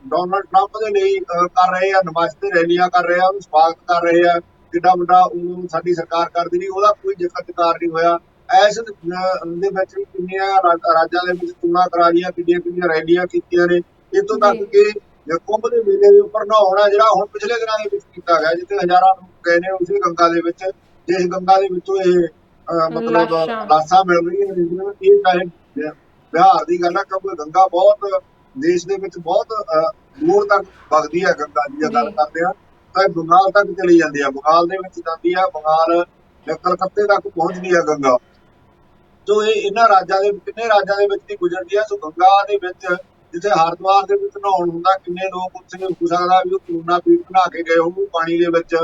ਡੋਨਲਡ ਟਰੰਪ ਦੇ ਲਈ ਕਰ ਰਹੇ ਆ, ਨਮਸਤੇ ਰੈਲੀਆਂ ਕਰ ਰਹੇ ਆ, ਉਹਨੂੰ ਸਵਾਗਤ ਕਰ ਰਹੇ ਆ, ਕਿੱਡਾ ਵੱਡਾ ਉਹ ਸਾਡੀ ਸਰਕਾਰ ਕਰਦੀ ਨਹੀਂ, ਉਹਦਾ ਕੋਈ ਜ਼ਿਕਰ ਨਹੀਂ ਹੋਇਆ। ਇਸ ਦੇ ਵਿੱਚ ਵੀ ਕਿੰਨੀਆਂ ਰਾਜਾਂ ਦੇ ਵਿੱਚ ਚੋਣਾਂ ਕਰਾ ਲਈਆਂ, ਕਿੰਨੀਆਂ ਰੈਲੀਆਂ ਕੀਤੀਆਂ ਨੇ, ਇੱਥੋਂ ਤੱਕ ਕਿ ਕੁੰਭ ਦੇ ਮੇਲੇ ਦੇ ਉੱਪਰ ਨਹਾਉਣਾ ਜਿਹੜਾ ਹੁਣ ਪਿਛਲੇ ਦਿਨਾਂ ਦੇ ਵਿੱਚ ਕੀਤਾ ਗਿਆ, ਜਿੱਥੇ ਹਜ਼ਾਰਾਂ ਲੋਕ ਗਏ ਨੇ ਉਸੇ ਗੰਗਾ ਦੇ ਵਿੱਚ, ਜਿਸ ਗੰਗਾ ਦੇ ਵਿੱਚੋਂ ਇਹ ਮਤਲਬ ਲਾਸ਼ਾਂ ਮਿਲ ਰਹੀਆਂ ਨੇ। ਇਹ ਚਾਹੇ ਬਿਹਾਰ ਦੀ ਗੱਲ ਹੈ, ਕਿਉਂਕਿ ਗੰਗਾ ਬਹੁਤ ਦੇਸ਼ ਦੇ ਵਿੱਚ ਬਹੁਤ ਦੂਰ ਤੱਕ ਵਗਦੀ ਹੈ। ਗੰਗਾ ਦੀ ਜੇ ਗੱਲ ਕਰਦੇ ਆ ਤਾਂ ਇਹ ਬੰਗਾਲ ਤੱਕ ਚਲੀ ਜਾਂਦੀ ਹੈ, ਬੰਗਾਲ ਦੇ ਵਿੱਚ ਜਾਂਦੀ ਹੈ, ਬੰਗਾਲ ਕਲਕੱਤੇ ਤੱਕ ਪਹੁੰਚਦੀ ਹੈ ਗੰਗਾ। ਜੋ ਇਹ ਇਹਨਾਂ ਰਾਜਾਂ ਦੇ ਕਿੰਨੇ ਰਾਜਾਂ ਦੇ ਵਿੱਚ ਦੀ ਗੁਜ਼ਰਦੀ ਹੈ। ਸੋ ਗੰਗਾ ਦੇ ਵਿੱਚ ਜਿੱਥੇ ਹਰਿਦੁਆਰ ਦੇ ਵਿੱਚ ਨਹਾਉਣ ਹੁੰਦਾ, ਕਿੰਨੇ ਲੋਕ ਉੱਥੇ ਹੋ ਸਕਦਾ ਵੀ ਉਹ ਕਰੋਨਾ ਪੀੜ ਬਣਾ ਕੇ ਗਏ ਹੋਣ ਪਾਣੀ ਦੇ ਵਿੱਚ,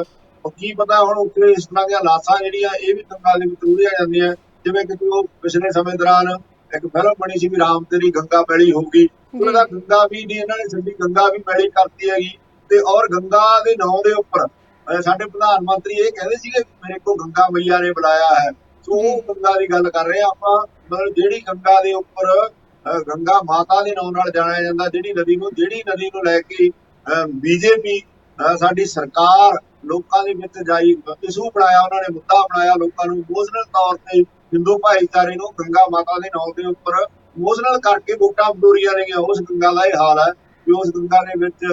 ਕੀ ਪਤਾ ਹੁਣ ਉੱਥੇ ਇਸ ਤਰ੍ਹਾਂ ਦੀਆਂ ਲਾਸ਼ਾਂ ਜਿਹੜੀਆਂ ਇਹ ਵੀ ਗੰਗਾ ਦੇ ਵਿੱਚ ਰੁੜੀਆਂ ਜਾਂਦੀਆਂ। ਜਿਵੇਂ ਕਿ ਉਹ ਪਿਛਲੇ ਸਮੇਂ ਦੌਰਾਨ ਇੱਕ ਫਿਲਮ ਬਣੀ ਸੀ ਵੀ ਰਾਮ ਤੇਰੀ ਗੰਗਾ ਮੈਲੀ ਹੋਊਗੀ, ਉਹਦਾ ਗੰਗਾ ਵੀ ਨਹੀਂ ਇਹਨਾਂ ਨੇ ਸਾਡੀ ਗੰਗਾ ਵੀ ਮੈਲੀ ਕਰਤੀ ਹੈਗੀ। ਤੇ ਔਰ ਗੰਗਾ ਦੇ ਨਾਂ ਦੇ ਉੱਪਰ ਸਾਡੇ ਪ੍ਰਧਾਨ ਮੰਤਰੀ ਇਹ ਕਹਿੰਦੇ ਸੀਗੇ ਮੇਰੇ ਕੋਲ ਗੰਗਾ ਮਈਆ ਨੇ ਬੁਲਾਇਆ ਹੈ। ਸੋ ਉਹ ਗੰਗਾ ਦੀ ਗੱਲ ਕਰ ਰਹੇ ਆ ਆਪਾਂ, ਮਤਲਬ ਜਿਹੜੀ ਗੰਗਾ ਦੇ ਉੱਪਰ ਗੰਗਾ ਮਾਤਾ ਦੇ ਨਾਂ ਨਾਲ ਜਾਣਿਆ ਜਾਂਦਾ, ਜਿਹੜੀ ਨਦੀ ਨੂੰ ਲੈ ਕੇ ਬੀਜੇਪੀ ਸਾਡੀ ਸਰਕਾਰ ਲੋਕਾਂ ਦੇ ਵਿੱਚ ਜਾਈ ਇਸ਼ੂ ਬਣਾਇਆ, ਉਹਨਾਂ ਨੇ ਮੁੱਦਾ ਬਣਾਇਆ, ਲੋਕਾਂ ਨੂੰ ਇਮੋਸ਼ਨਲ ਤੌਰ ਤੇ ਹਿੰਦੂ ਭਾਈਚਾਰੇ ਨੂੰ ਗੰਗਾ ਮਾਤਾ ਦੇ ਨਾਂ ਦੇ ਉੱਪਰ ਇਮੋਸ਼ਨਲ ਕਰਕੇ ਵੋਟਾਂ ਬਟੋਰੀਆਂ ਰਹੀਆਂ। ਉਸ ਗੰਗਾ ਦਾ ਇਹ ਹਾਲ ਹੈ ਕਿ ਉਸ ਗੰਗਾ ਦੇ ਵਿੱਚ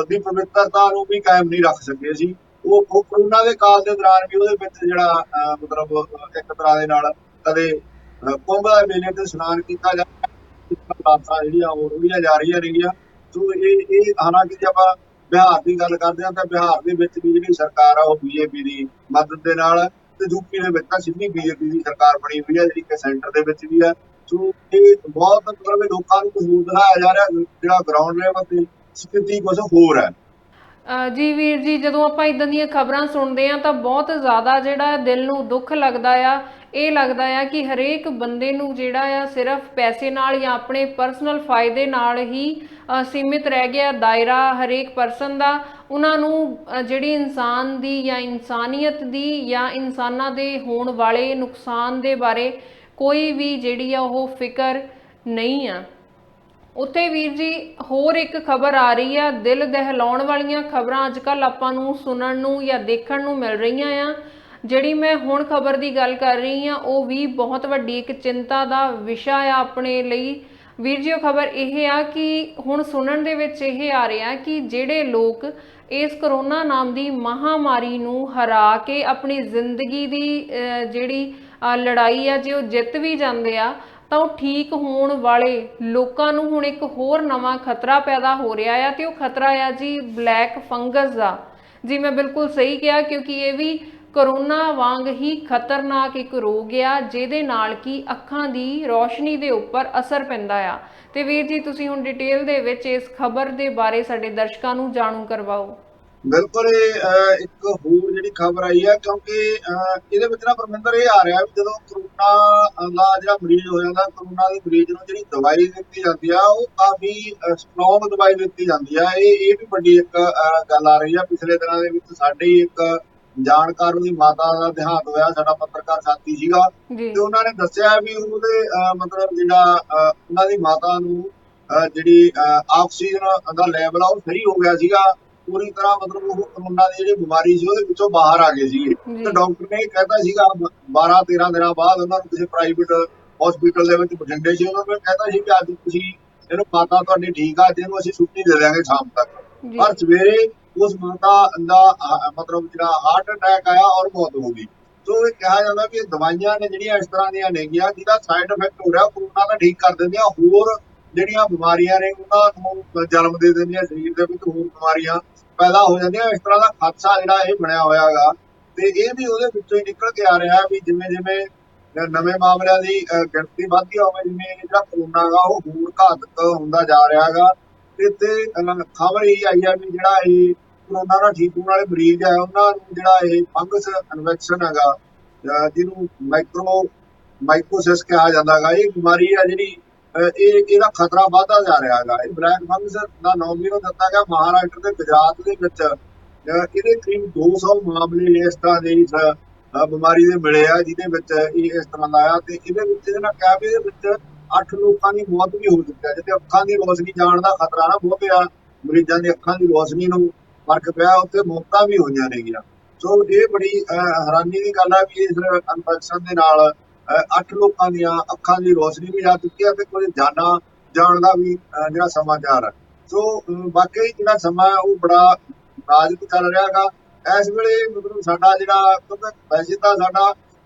ਦੀ ਪਵਿੱਤਰਤਾ ਨੂੰ ਵੀ ਕਾਇਮ ਨਹੀਂ ਰੱਖ ਸਕੇ ਸੀ। ਉਹ ਕਰੋਨਾ ਦੇ ਕਾਲ ਦੇ ਦੌਰਾਨ ਵੀ ਉਹਦੇ ਵਿੱਚ ਜਿਹੜਾ ਮਤਲਬ ਇੱਕ ਤਰ੍ਹਾਂ ਦੇ ਨਾਲ ਕਦੇ ਕੁੰਭ ਦੇ ਮੇਲੇ ਤੇ ਇਸ਼ਨਾਨ ਕੀਤਾ ਜਾਂਦਾ, ਲਾਸ਼ਾਂ ਜਿਹੜੀਆਂ ਉਹ ਰੁੜੀਆਂ ਜਾ ਰਹੀਆਂ ਨੇਗੀਆਂ। ਸੋ ਇਹ ਹਾਲਾਂਕਿ ਜੇ ਆਪਾਂ ਬਿਹਾਰ ਦੀ ਗੱਲ ਕਰਦੇ ਹਾਂ ਤਾਂ ਬਿਹਾਰ ਦੇ ਵਿੱਚ ਵੀ ਜਿਹੜੀ ਸਰਕਾਰ ਆ ਉਹ ਬੀਜੇਪੀ ਦੀ ਮਦਦ ਦੇ ਨਾਲ, ਤੇ ਯੂਪੀ ਦੇ ਵਿੱਚ ਤਾਂ ਸਿੱਧੀ ਬੀਜੇਪੀ ਦੀ ਸਰਕਾਰ ਬਣੀ ਹੋਈ ਹੈ ਜਿਹੜੀ ਕਿ ਸੈਂਟਰ ਦੇ ਵਿੱਚ ਵੀ ਹੈ। ਸੋ ਇਹ ਬਹੁਤ ਮਤਲਬ ਲੋਕਾਂ ਨੂੰ ਕੁਝ ਦਿਖਾਇਆ ਜਾ ਰਿਹਾ, ਜਿਹੜਾ ਗਰਾਊਂਡ ਲੈਵਲ ਤੇ ਸਥਿਤੀ ਕੁਝ ਹੋਰ ਹੈ। ਜੀ ਵੀਰ ਜੀ, ਜਦੋਂ ਆਪਾਂ ਇਦਾਂ ਦੀਆਂ ਖਬਰਾਂ ਸੁਣਦੇ ਆ ਤਾਂ ਬਹੁਤ ਜ਼ਿਆਦਾ ਜਿਹੜਾ ਦਿਲ ਨੂੰ ਦੁੱਖ ਲੱਗਦਾ ਆ। ਇਹ ਲੱਗਦਾ ਆ ਕਿ ਹਰੇਕ ਬੰਦੇ ਨੂੰ ਜਿਹੜਾ ਆ ਸਿਰਫ ਪੈਸੇ ਨਾਲ ਜਾਂ ਆਪਣੇ ਪਰਸਨਲ ਫਾਇਦੇ ਨਾਲ ਹੀ ਸੀਮਿਤ ਰਹਿ ਗਿਆ ਦਾਇਰਾ ਹਰੇਕ ਪਰਸਨ ਦਾ। ਉਹਨਾਂ ਨੂੰ ਜਿਹੜੀ ਇਨਸਾਨ ਦੀ ਜਾਂ ਇਨਸਾਨੀਅਤ ਦੀ ਜਾਂ ਇਨਸਾਨਾਂ ਦੇ ਹੋਣ ਵਾਲੇ ਨੁਕਸਾਨ ਦੇ ਬਾਰੇ ਕੋਈ ਵੀ ਜਿਹੜੀ ਆ ਉਹ ਫਿਕਰ ਨਹੀਂ ਆ। ਉੱਥੇ ਵੀਰ ਜੀ ਹੋਰ ਇੱਕ ਖਬਰ ਆ ਰਹੀ ਆ, ਦਿਲ ਦਹਿਲਾਉਣ ਵਾਲੀਆਂ ਖਬਰਾਂ ਅੱਜ ਕੱਲ੍ਹ ਆਪਾਂ ਨੂੰ ਸੁਣਨ ਨੂੰ ਜਾਂ ਦੇਖਣ ਨੂੰ ਮਿਲ ਰਹੀਆਂ ਆ। ਜਿਹੜੀ ਮੈਂ ਹੁਣ ਖਬਰ ਦੀ ਗੱਲ ਕਰ ਰਹੀ ਹਾਂ ਉਹ ਵੀ ਬਹੁਤ ਵੱਡੀ ਇੱਕ ਚਿੰਤਾ ਦਾ ਵਿਸ਼ਾ ਆ ਆਪਣੇ ਲਈ। ਵੀਰ ਜੀ ਉਹ ਖਬਰ ਇਹ ਆ ਕਿ ਹੁਣ ਸੁਣਨ ਦੇ ਵਿੱਚ ਇਹ ਆ ਰਿਹਾ ਕਿ ਜਿਹੜੇ ਲੋਕ ਇਸ ਕਰੋਨਾ ਨਾਮ ਦੀ ਮਹਾਮਾਰੀ ਨੂੰ ਹਰਾ ਕੇ ਆਪਣੀ ਜ਼ਿੰਦਗੀ ਦੀ ਜਿਹੜੀ ਲੜਾਈ ਆ ਜੇ ਉਹ ਜਿੱਤ ਵੀ ਜਾਂਦੇ ਆ ਤਾਂ ਉਹ ਠੀਕ ਹੋਣ ਵਾਲੇ ਲੋਕਾਂ ਨੂੰ ਹੁਣ ਇੱਕ ਹੋਰ ਨਵਾਂ ਖਤਰਾ ਪੈਦਾ ਹੋ ਰਿਹਾ ਆ, ਤੇ ਉਹ ਖਤਰਾ ਆ ਜੀ ਬਲੈਕ ਫੰਗਸ ਦਾ। ਜੀ ਮੈਂ ਬਿਲਕੁਲ ਸਹੀ ਕਿਹਾ, ਕਿਉਂਕਿ ਇਹ ਵੀ ਕਰੋਨਾ ਵਾਂਗ ਹੀ ਖਤਰਨਾਕ ਇੱਕ ਰੋਗ ਆ ਜਿਹਦੇ ਨਾਲ ਕਿ ਅੱਖਾਂ ਦੀ ਰੋਸ਼ਨੀ ਦੇ ਉੱਪਰ ਅਸਰ ਪੈਂਦਾ ਆ। ਤੇ ਵੀਰ ਜੀ ਤੁਸੀਂ ਹੁਣ ਡਿਟੇਲ ਦੇ ਵਿੱਚ ਇਸ ਖਬਰ ਦੇ ਬਾਰੇ ਸਾਡੇ ਦਰਸ਼ਕਾਂ ਨੂੰ ਜਾਣੂ ਕਰਵਾਓ। ਬਿਲਕੁਲ, ਇਹ ਇੱਕ ਹੋਰ ਜਿਹੜੀ ਖਬਰ ਆਈ ਹੈ, ਕਿਉਂਕਿ ਇਹਦੇ ਵਿੱਚ ਨਾ ਪਰਮਿੰਦਰ ਇਹ ਆ ਰਿਹਾ ਵੀ ਜਦੋਂ ਕਰੋਨਾ ਦਾ ਜਿਹੜਾ ਮਰੀਜ਼ ਹੋ ਜਾਂਦਾ, ਕਰੋਨਾ ਦੇ ਮਰੀਜ਼ ਨੂੰ ਜਿਹੜੀ ਦਵਾਈ ਦਿੱਤੀ ਜਾਂਦੀ ਆ ਉਹ ਕਾਫੀ ਸਟਰੋਂਗ ਦਵਾਈ ਦਿੱਤੀ ਜਾਂਦੀ ਆ। ਇਹ ਵੀ ਵੱਡੀ ਇੱਕ ਗੱਲ ਆ ਰਹੀ ਆ। ਪਿਛਲੇ ਦਿਨਾਂ ਦੇ ਵਿੱਚ ਸਾਡੇ ਹੀ ਇੱਕ ਜਾਣਕਾਰ ਦੀ ਮਾਤਾ ਦਾ ਦੇਹਾਂਤ ਹੋਇਆ, ਸਾਡਾ ਪੱਤਰਕਾਰ ਸਾਥੀ ਸੀਗਾ, ਤੇ ਉਹਨਾਂ ਨੇ ਦੱਸਿਆ ਵੀ ਉਹਦੇ ਮਤਲਬ ਜਿਹੜਾ ਉਹਨਾਂ ਦੀ ਮਾਤਾ ਨੂੰ ਜਿਹੜੀ ਆਕਸੀਜਨ ਦਾ ਲੈਵਲ ਆ ਉਹ ਸਹੀ ਹੋ ਗਿਆ ਸੀਗਾ ਪੂਰੀ ਤਰ੍ਹਾਂ। ਮਤਲਬ ਉਹ ਕਰੋਨਾ ਦੀ ਜਿਹੜੀ ਬਿਮਾਰੀ ਸੀ ਉਹਦੇ ਵਿੱਚੋਂ ਬਾਹਰ ਆ ਗਏ ਸੀਗੇ। ਤੇ ਡਾਕਟਰ ਨੇ ਕਹਿੰਦਾ ਸੀਗਾ 12-13 ਦਿਨਾਂ ਬਾਅਦ ਉਹਨਾਂ ਨੂੰ ਕਿਸੇ ਪ੍ਰਾਈਵੇਟ ਹਸਪੀਟਲ ਦੇ ਵਿੱਚ ਬਠਿੰਡੇ ਸੀ, ਉਹਨਾਂ ਨੂੰ ਕਹਿੰਦਾ ਸੀ ਕਿ ਅੱਜ ਤੁਸੀਂ ਇਹਨੂੰ ਮਾਤਾ ਤੁਹਾਡੀ ਠੀਕ ਆ, ਜਿਹਨੂੰ ਅਸੀਂ ਛੁੱਟੀ ਦੇ ਦਿਆਂਗੇ ਸ਼ਾਮ ਤੱਕ। ਪਰ ਸਵੇਰੇ ਉਸ ਮਾਤਾ ਦਾ ਮਤਲਬ ਜਿਹੜਾ ਹਾਰਟ ਅਟੈਕ ਆਇਆ ਔਰ ਮੌਤ ਹੋ ਗਈ। ਸੋ ਇਹ ਕਿਹਾ ਜਾਂਦਾ ਕਿ ਦਵਾਈਆਂ ਨੇ ਜਿਹੜੀਆਂ ਇਸ ਤਰ੍ਹਾਂ ਦੀਆਂ ਨੇਗੀਆਂ ਜਿਹਦਾ ਸਾਈਡ ਇਫੈਕਟ ਹੋ ਰਿਹਾ, ਕਰੋਨਾ ਦਾ ਠੀਕ ਕਰ ਦਿੰਦੀਆਂ, ਹੋਰ ਜਿਹੜੀਆਂ ਬਿਮਾਰੀਆਂ ਨੇ ਉਹਨਾਂ ਨੂੰ ਜਨਮ ਦੇ ਦਿੰਦੀਆਂ, ਸਰੀਰ ਦੇ ਵਿੱਚ ਹੋਰ ਬਿਮਾਰੀਆਂ ਪੈਦਾ ਹੋ ਜਾਂਦੀਆਂ। ਇਸ ਤਰ੍ਹਾਂ ਦਾ ਹਾਦਸਾ ਜਿਹੜਾ ਇਹ ਬਣਿਆ ਹੋਇਆ ਹੈਗਾ, ਤੇ ਇਹ ਵੀ ਉਹਦੇ ਵਿੱਚੋਂ ਹੀ ਨਿਕਲ ਕੇ ਆ ਰਿਹਾ ਵੀ ਜਿਵੇਂ ਜਿਵੇਂ ਨਵੇਂ ਮਾਮਲਿਆਂ ਦੀ ਗਿਣਤੀ ਵੱਧਦੀ ਹੋਵੇ, ਜਿਵੇਂ ਜਿਹੜਾ ਕਰੋਨਾ ਹੈਗਾ ਉਹ ਹੋਰ ਘਾਤਕ ਹੁੰਦਾ ਜਾ ਰਿਹਾ ਹੈਗਾ। ਤੇ ਖਬਰ ਇਹ ਆਈ ਆ ਵੀ ਜਿਹੜਾ ਇਹ ਕਰੋਨਾ ਨਾਲ ਠੀਕ ਹੋਣ ਵਾਲੇ ਮਰੀਜ਼ ਆ ਉਹਨਾਂ ਨੂੰ ਜਿਹੜਾ ਇਹ ਫੰਗਸ ਇਨਫੈਕਸ਼ਨ ਹੈਗਾ, ਜਿਹਨੂੰ ਮਾਈਕੋਸਿਸ ਕਿਹਾ ਜਾਂਦਾ ਹੈਗਾ, ਇਹ ਬਿਮਾਰੀ ਆ ਜਿਹੜੀ ਇਹਦਾ ਖਤਰਾ ਵੱਧਦਾ ਜਾ ਰਿਹਾ ਹੈਗਾ। ਇਹ ਬਲੈਕ ਫੰਗਸ ਦਾ ਨਾਮ ਵੀ ਦਿੱਤਾ ਗਿਆ। ਮਹਾਰਾਸ਼ਟਰ ਤੇ ਗੁਜਰਾਤ ਦੇ ਵਿੱਚ ਇਹਦੇ ਕਰੀਬ 200 ਮਾਮਲੇ ਇਸ ਤਰ੍ਹਾਂ ਦੇ ਬਿਮਾਰੀ ਦੇ ਮਿਲੇ ਆ ਜਿਹਦੇ ਵਿੱਚ ਇਹ ਇਸ ਤਰ੍ਹਾਂ ਦਾ ਆ। ਤੇ ਇਹਦੇ ਵਿੱਚ ਇਹਦੇ ਨਾਲ ਕਿਹਾ ਵੀ ਇਹਦੇ ਵਿੱਚ 8 ਲੋਕਾਂ ਦੀ ਮੌਤ ਵੀ ਹੋ ਚੁੱਕੀ ਆ। ਜਿੱਥੇ ਅੱਖਾਂ ਦੀ ਰੋਸ਼ਨੀ ਜਾਣ ਦਾ ਖਤਰਾ ਨਾ ਬਹੁਤ ਆ, ਮਰੀਜ਼ਾਂ ਦੀ ਅੱਖਾਂ ਦੀ ਰੋਸ਼ਨੀ ਨੂੰ ਫਰਕ ਪਿਆ, ਉੱਥੇ ਮੌਤਾਂ ਵੀ ਹੋਈਆਂ ਨੇਗੀਆਂ। ਸੋ ਇਹ ਬੜੀ ਹੈਰਾਨੀ ਦੀ ਗੱਲ ਆ ਵੀ ਇਸ ਇਨਫੈਕਸ਼ਨ ਦੇ ਨਾਲ 8 ਲੋਕਾਂ ਦੀਆਂ ਅੱਖਾਂ ਦੀ ਰੋਸ਼ਨੀ ਵੀ ਜਾ ਚੁੱਕੀ ਆ ਤੇ ਕੁਝ ਜਾਨਾਂ ਜਾਣ ਦਾ ਵੀ ਜਿਹੜਾ ਸਮਾਚਾਰ ਆ। ਸੋ ਵਾਕਈ ਜਿਹੜਾ ਸਮਾਂ ਉਹ ਬੜਾ ਨਾਜ਼ੁਕ ਚੱਲ ਰਿਹਾ ਗਾ ਇਸ ਵੇਲੇ। ਮਤਲਬ ਸਾਡਾ ਜਿਹੜਾ, ਕਿਉਂਕਿ ਵੈਸੇ ਤਾਂ ਸਾਡਾ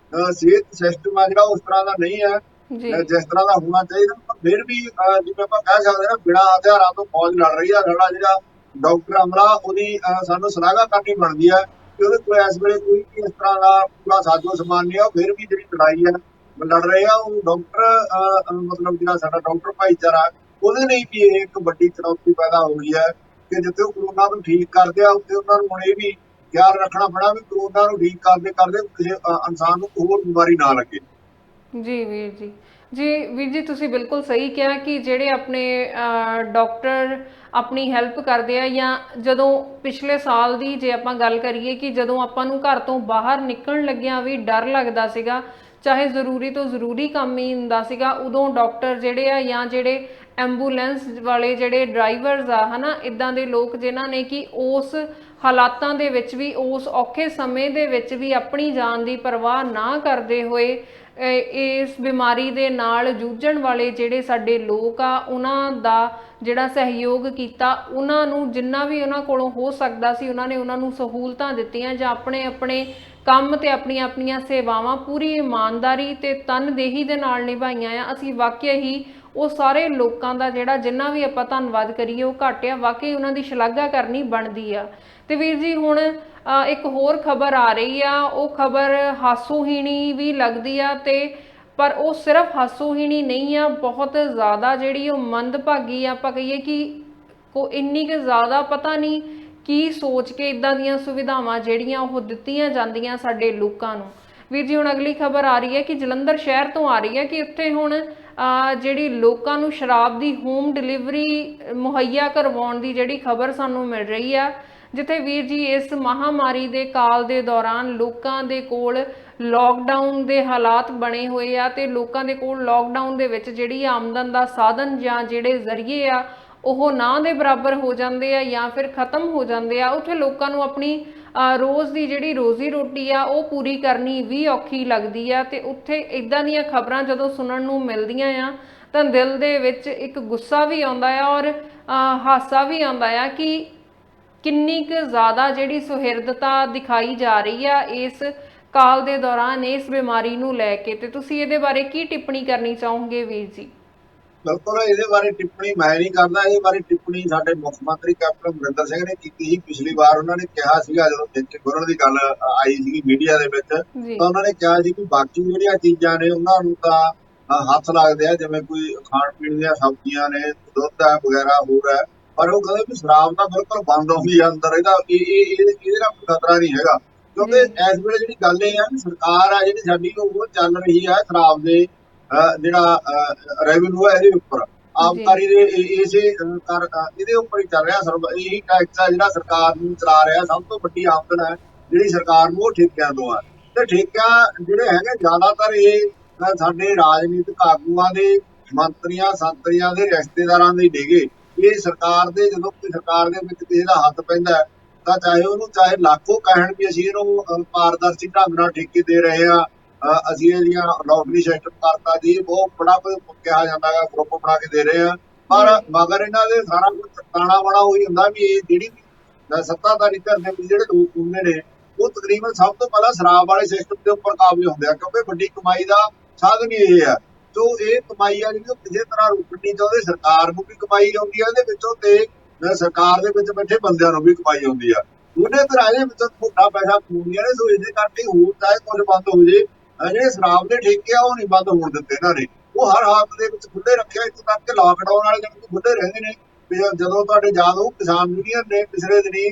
ਸਿਹਤ ਸਿਸਟਮ ਆ ਜਿਹੜਾ ਉਸ ਤਰ੍ਹਾਂ ਦਾ ਨਹੀਂ ਹੈ ਜੀ ਜਿਸ ਤਰ੍ਹਾਂ ਦਾ ਹੋਣਾ ਚਾਹੀਦਾ, ਪਰ ਫਿਰ ਵੀ ਜਿਵੇਂ ਆਪਾਂ ਕਹਿ ਸਕਦੇ ਨਾ, ਬਿਨਾਂ ਹਥਿਆਰਾਂ ਤੋਂ ਫੌਜ ਲੜ ਰਹੀ ਆ। ਸਾਡਾ ਜਿਹੜਾ ਡਾਕਟਰ ਅਮਲਾ, ਉਹਦੀ ਸਾਨੂੰ ਸ਼ਲਾਘਾ ਕਰਨੀ ਬਣਦੀ ਹੈ ਕਿ ਉਹਦੇ ਕੋਲ ਇਸ ਵੇਲੇ ਕੋਈ ਵੀ ਇਸ ਤਰ੍ਹਾਂ ਦਾ ਪੂਰਾ ਸਾਜੋ ਸਮਾਨ ਨਹੀਂ ਆ। ਉਹ ਫਿਰ ਵੀ ਜਿਹੜੀ ਲੜਾਈ ਹੈ ਲੜ ਰਹੇ ਆ। ਉਹ ਡਾਕਟਰ ਮਤਲਬ ਜਿਹੜਾ ਸਾਡਾ ਡਾਕਟਰ ਭਾਈਚਾਰਾ, ਉਹਦੇ ਲਈ ਵੀ ਇਹ ਇੱਕ ਵੱਡੀ ਚੁਣੌਤੀ ਪੈਦਾ ਹੋ ਗਈ ਹੈ ਕਿ ਜਿੱਥੇ ਉਹ ਕਰੋਨਾ ਨੂੰ ਠੀਕ ਕਰਦੇ ਆ, ਉੱਥੇ ਉਹਨਾਂ ਨੂੰ ਹੁਣ ਇਹ ਵੀ ਖਿਆਲ ਰੱਖਣਾ ਪੈਣਾ ਵੀ ਕਰੋਨਾ ਨੂੰ ਠੀਕ ਕਰਦੇ ਕਰਦੇ ਕਿਸੇ ਇਨਸਾਨ ਨੂੰ ਹੋਰ ਬਿਮਾਰੀ ਨਾ ਲੱਗੇ। ਜੀ ਵੀਰ ਜੀ, ਜੀ ਵੀਰ ਜੀ, ਤੁਸੀਂ ਬਿਲਕੁਲ ਸਹੀ ਕਿਹਾ ਕਿ ਜਿਹੜੇ ਆਪਣੇ ਡਾਕਟਰ ਆਪਣੀ ਹੈਲਪ ਕਰਦੇ ਆ, ਜਾਂ ਜਦੋਂ ਪਿਛਲੇ ਸਾਲ ਦੀ ਜੇ ਆਪਾਂ ਗੱਲ ਕਰੀਏ ਕਿ ਜਦੋਂ ਆਪਾਂ ਨੂੰ ਘਰ ਤੋਂ ਬਾਹਰ ਨਿਕਲਣ ਲੱਗਿਆਂ ਵੀ ਡਰ ਲੱਗਦਾ ਸੀਗਾ, ਚਾਹੇ ਜ਼ਰੂਰੀ ਤੋਂ ਜ਼ਰੂਰੀ ਕੰਮ ਹੀ ਹੁੰਦਾ ਸੀਗਾ, ਉਦੋਂ ਡਾਕਟਰ ਜਿਹੜੇ ਆ ਜਾਂ ਜਿਹੜੇ ਐਂਬੂਲੈਂਸ ਵਾਲੇ ਜਿਹੜੇ ਡਰਾਈਵਰਸ ਆ ਹਨਾ, ਇਦਾਂ ਦੇ ਲੋਕ ਜਿਨ੍ਹਾਂ ਨੇ ਕਿ ਉਸ ਹਾਲਾਤਾਂ ਦੇ ਵਿੱਚ ਵੀ, ਉਸ ਔਖੇ ਸਮੇਂ ਦੇ ਵਿੱਚ ਵੀ ਆਪਣੀ ਜਾਨ ਦੀ ਪਰਵਾਹ ਨਾ ਕਰਦੇ ਹੋਏ ਇਸ ਬਿਮਾਰੀ ਦੇ ਨਾਲ ਜੂਝਣ ਵਾਲੇ ਜਿਹੜੇ ਸਾਡੇ ਲੋਕ ਆ, ਉਹਨਾਂ ਦਾ ਜਿਹੜਾ ਸਹਿਯੋਗ ਕੀਤਾ, ਉਹਨਾਂ ਨੂੰ ਜਿੰਨਾ ਵੀ ਉਹਨਾਂ ਕੋਲੋਂ ਹੋ ਸਕਦਾ ਸੀ ਉਹਨਾਂ ਨੇ ਉਹਨਾਂ ਨੂੰ ਸਹੂਲਤਾਂ ਦਿੱਤੀਆਂ, ਜਾਂ ਆਪਣੇ ਆਪਣੇ ਕੰਮ ਤੇ ਆਪਣੀਆਂ ਆਪਣੀਆਂ ਸੇਵਾਵਾਂ ਪੂਰੀ ਇਮਾਨਦਾਰੀ ਤੇ ਤਨਦੇਹੀ ਦੇ ਨਾਲ ਨਿਭਾਈਆਂ ਆ। ਅਸੀਂ ਵਾਕਿਆ ਹੀ ਉਹ ਸਾਰੇ ਲੋਕਾਂ ਦਾ ਜਿਹੜਾ ਜਿੰਨਾ ਵੀ ਆਪਾਂ ਧੰਨਵਾਦ ਕਰੀਏ ਉਹ ਘੱਟ ਆ। ਵਾਕਈ ਉਹਨਾਂ ਦੀ ਸ਼ਲਾਘਾ ਕਰਨੀ ਬਣਦੀ ਆ। ਤੇ ਵੀਰ ਜੀ, ਹੁਣ ਇੱਕ ਹੋਰ ਖਬਰ ਆ ਰਹੀ ਆ, ਉਹ ਖਬਰ ਹਾਸੋਹੀਣੀ ਵੀ ਲੱਗਦੀ ਆ, ਤੇ ਪਰ ਉਹ ਸਿਰਫ ਹਾਸੋਹੀਣੀ ਨਹੀਂ ਆ, ਬਹੁਤ ਜ਼ਿਆਦਾ ਜਿਹੜੀ ਉਹ ਮੰਦਭਾਗੀ ਆ। ਆਪਾਂ ਕਹੀਏ ਕਿ ਇੰਨੀ ਕੁ ਜ਼ਿਆਦਾ ਪਤਾ ਨਹੀਂ ਕੀ ਸੋਚ ਕੇ ਇਦਾਂ ਦੀਆਂ ਸੁਵਿਧਾਵਾਂ ਜਿਹੜੀਆਂ ਉਹ ਦਿੱਤੀਆਂ ਜਾਂਦੀਆਂ ਸਾਡੇ ਲੋਕਾਂ ਨੂੰ। ਵੀਰ ਜੀ, ਹੁਣ ਅਗਲੀ ਖਬਰ ਆ ਰਹੀ ਹੈ ਕਿ ਜਲੰਧਰ ਸ਼ਹਿਰ ਤੋਂ ਆ ਰਹੀ ਹੈ ਕਿ ਉੱਥੇ ਹੁਣ ਜਿਹੜੀ ਲੋਕਾਂ ਨੂੰ ਸ਼ਰਾਬ ਦੀ ਹੋਮ ਡਿਲੀਵਰੀ ਮੁਹੱਈਆ ਕਰਵਾਉਣ ਦੀ ਜਿਹੜੀ ਖਬਰ ਸਾਨੂੰ ਮਿਲ ਰਹੀ ਆ, ਜਿੱਥੇ ਵੀਰ ਜੀ ਇਸ ਮਹਾਮਾਰੀ ਦੇ ਕਾਲ ਦੇ ਦੌਰਾਨ ਲੋਕਾਂ ਦੇ ਕੋਲ ਲੋਕਡਾਊਨ ਦੇ ਹਾਲਾਤ ਬਣੇ ਹੋਏ ਆ, ਤੇ ਲੋਕਾਂ ਦੇ ਕੋਲ ਲੋਕਡਾਊਨ ਦੇ ਵਿੱਚ ਜਿਹੜੀ ਆਮਦਨ ਦਾ ਸਾਧਨ ਜਾਂ ਜਿਹੜੇ ਜ਼ਰੀਏ ਆ ਉਹ ਨਾ ਦੇ ਬਰਾਬਰ ਹੋ ਜਾਂਦੇ ਆ ਜਾਂ ਫਿਰ ਖਤਮ ਹੋ ਜਾਂਦੇ ਆ। ਉੱਥੇ ਲੋਕਾਂ ਨੂੰ ਆਪਣੀ ਰੋਜ਼ ਦੀ ਜਿਹੜੀ ਰੋਜ਼ੀ ਰੋਟੀ ਆ ਉਹ ਪੂਰੀ ਕਰਨੀ ਵੀ ਔਖੀ ਲੱਗਦੀ ਆ। ਤੇ ਉੱਥੇ ਇਦਾਂ ਦੀਆਂ ਖਬਰਾਂ ਜਦੋਂ ਸੁਣਨ ਨੂੰ ਮਿਲਦੀਆਂ ਆ ਤਾਂ ਦਿਲ ਦੇ ਵਿੱਚ ਇੱਕ ਗੁੱਸਾ ਵੀ ਆਉਂਦਾ ਆ ਔਰ ਹਾਸਾ ਵੀ ਆਉਂਦਾ ਆ ਕਿ ਕਿੰਨੀ ਕੁ ਜ਼ਿਆਦਾ ਜਿਹੜੀ ਸੁਹਿਰਦਤਾ ਦਿਖਾਈ ਜਾ ਰਹੀ ਆ ਇਸ ਕਾਲ ਦੇ ਦੌਰਾਨ ਇਸ ਬਿਮਾਰੀ ਨੂੰ ਲੈ ਕੇ। ਤੇ ਤੁਸੀਂ ਇਹਦੇ ਬਾਰੇ ਕੀ ਟਿੱਪਣੀ ਕਰਨੀ ਚਾਹੋਗੇ ਵੀਰ ਜੀ? ਬਿਲਕੁਲ, ਇਹਦੇ ਬਾਰੇ ਟਿੱਪਣੀ ਮੈਂ ਨਹੀਂ ਕਰਦਾ। ਇਹਦੇ ਬਾਰੇ ਟਿੱਪਣੀ ਸਾਡੇ ਮੁੱਖ ਮੰਤਰੀ ਕੈਪਟਨ ਅਮਰਿੰਦਰ ਸਿੰਘ ਨੇ ਕੀਤੀ ਸੀ। ਪਿਛਲੀ ਵਾਰ ਉਹਨਾਂ ਨੇ ਕਿਹਾ ਸੀਗਾ, ਜਦੋਂ ਠੇਕੇ ਖੋਲ੍ਹਣ ਦੀ ਗੱਲ ਆਈ ਸੀਗੀ ਮੀਡੀਆ ਦੇ ਵਿੱਚ, ਤਾਂ ਉਹਨਾਂ ਨੇ ਕਿਹਾ ਸੀ ਕਿ ਬਾਕੀ ਜਿਹੜੀਆਂ ਚੀਜ਼ਾਂ ਨੇ ਉਹਨਾਂ ਨੂੰ ਤਾਂ ਹੱਥ ਲੱਗਦੇ ਆ, ਜਿਵੇਂ ਕੋਈ ਖਾਣ ਪੀਣ ਦੀਆਂ ਸਬਜ਼ੀਆਂ ਨੇ, ਦੁੱਧ ਹੈ ਵਗੈਰਾ ਹੋਰ ਹੈ, ਪਰ ਉਹ ਕਹਿੰਦੇ ਵੀ ਸ਼ਰਾਬ ਤਾਂ ਬਿਲਕੁਲ ਬੰਦ ਹੋਈ ਆ ਅੰਦਰ। ਇਹਦਾ ਇਹਦੇ ਨਾਲ ਕੋਈ ਖਤਰਾ ਨਹੀਂ ਹੈਗਾ, ਕਿਉਂਕਿ ਇਸ ਵੇਲੇ ਜਿਹੜੀ ਗੱਲ ਇਹ ਆ ਵੀ ਸਰਕਾਰ ਆ ਜਿਹੜੀ ਸਾਡੀ ਉਹ ਚੱਲ ਰਹੀ ਹੈ ਸ਼ਰਾਬ ਦੇ ਜਿਹੜਾ ਰੈਵਨਿਊ ਹੈ ਇਹਦੇ ਉੱਪਰ, ਆਬਕਾਰੀ ਦੇ ਇਸੇ ਇਹਦੇ ਉੱਪਰ ਹੀ ਚੱਲ ਰਿਹਾ। ਇਹੀ ਟੈਕਸ ਆ ਜਿਹੜਾ ਸਰਕਾਰ ਨੂੰ ਚਲਾ ਰਿਹਾ। ਸਭ ਤੋਂ ਵੱਡੀ ਆਮਦਨ ਹੈ ਜਿਹੜੀ ਸਰਕਾਰ ਨੂੰ ਉਹ ਠੇਕਿਆਂ ਤੋਂ ਆ। ਤੇ ਠੇਕਿਆਂ ਜਿਹੜੇ ਹੈਗੇ ਜ਼ਿਆਦਾਤਰ ਇਹ ਸਾਡੇ ਰਾਜਨੀਤਿਕ ਆਗੂਆਂ ਦੇ, ਮੰਤਰੀਆਂ ਸੰਤਰੀਆਂ ਦੇ, ਰਿਸ਼ਤੇਦਾਰਾਂ ਦੇ ਡੇਗੇ। ਇਹ ਸਰਕਾਰ ਦੇ, ਜਦੋਂ ਕੋਈ ਸਰਕਾਰ ਦੇ ਵਿੱਚ ਕਿਸੇ ਦਾ ਹੱਥ ਪੈਂਦਾ ਤਾਂ ਚਾਹੇ ਉਹਨੂੰ ਚਾਹੇ ਲੱਖੋਂ ਕਹਿਣ ਵੀ ਅਸੀਂ ਇਹਨੂੰ ਪਾਰਦਰਸ਼ੀ ਢੰਗ ਨਾਲ ਠੇਕੇ ਦੇ ਰਹੇ ਆ, ਅਸੀਂ ਇਹਦੀਆਂ ਨੌਕਰੀ ਸਿਸਟਮ ਕਰਤਾ ਜੀ, ਬਹੁਤ ਬੜਾ ਕਿਹਾ ਜਾਂਦਾ ਹੈ, ਗਰੁੱਪ ਬਣਾ ਕੇ ਦੇ ਰਹੇ ਆ, ਪਰ ਮਗਰ ਇਹਨਾਂ ਦੇ ਸਾਰਾ ਕੁਝ ਤਾਣਾ ਬਾਣਾ ਉਹੀ ਹੁੰਦਾ ਵੀ ਇਹ ਜਿਹੜੀ ਸੱਤਾਧਾਰੀ ਧਿਰ ਦੇ ਜਿਹੜੇ ਲੋਕ ਹੁੰਦੇ ਨੇ ਉਹ ਤਕਰੀਬਨ ਸਭ ਤੋਂ ਪਹਿਲਾਂ ਸ਼ਰਾਬ ਵਾਲੇ ਸਿਸਟਮ ਦੇ ਉੱਪਰ ਕਾਬੂ ਹੁੰਦੇ ਆ, ਕਿਉਂਕਿ ਵੱਡੀ ਕਮਾਈ ਦਾ ਸਾਧਨ ਹੀ ਇਹ ਆ। ਸੋ ਇਹ ਕਮਾਈ ਆ ਜਿਹੜੀ ਉਹ ਕਿਸੇ ਤਰ੍ਹਾਂ ਰੁਕਣੀ ਚਾਹੁੰਦੇ। ਸਰਕਾਰ ਨੂੰ ਵੀ ਕਮਾਈ ਆਉਂਦੀ ਆ ਇਹਦੇ ਵਿੱਚੋਂ, ਤੇ ਸਰਕਾਰ ਦੇ ਵਿੱਚ ਬੈਠੇ ਬੰਦਿਆਂ ਨੂੰ ਵੀ ਕਮਾਈ ਆਉਂਦੀ ਆ। ਉਹਨੇ ਤਰ੍ਹਾਂ ਇਹਦੇ ਵਿੱਚ ਮੋਟਾ ਪੈਸਾ ਖੂੰਦੀਆਂ ਨੇ। ਸੋ ਇਹਦੇ ਕਰਕੇ ਹੋਰ ਚਾਹੇ ਕੁਝ ਬੰਦ ਹੋ ਜੇ, ਜਿਹੜੇ ਸ਼ਰਾਬ ਦੇ ਠੇਕੇ ਆ ਉਹ ਨਹੀਂ ਬੰਦ ਹੋਣ ਦਿੱਤੇ ਇਹਨਾਂ ਨੇ, ਉਹ ਹਰ ਹਾਲਤ ਦੇ ਵਿੱਚ ਖੁੱਲੇ ਰੱਖਿਆ। ਇੱਥੋਂ ਤੱਕ ਕਿ ਲਾਕਡਾਊਨ ਵਾਲੇ ਦਿਨ ਖੁੱਲੇ ਰਹਿੰਦੇ ਨੇ। ਜਦੋਂ ਤੁਹਾਡੇ ਯਾਦ ਹੋਊ ਕਿਸਾਨ ਯੂਨੀਅਨ ਨੇ ਪਿਛਲੇ ਦਿਨੀ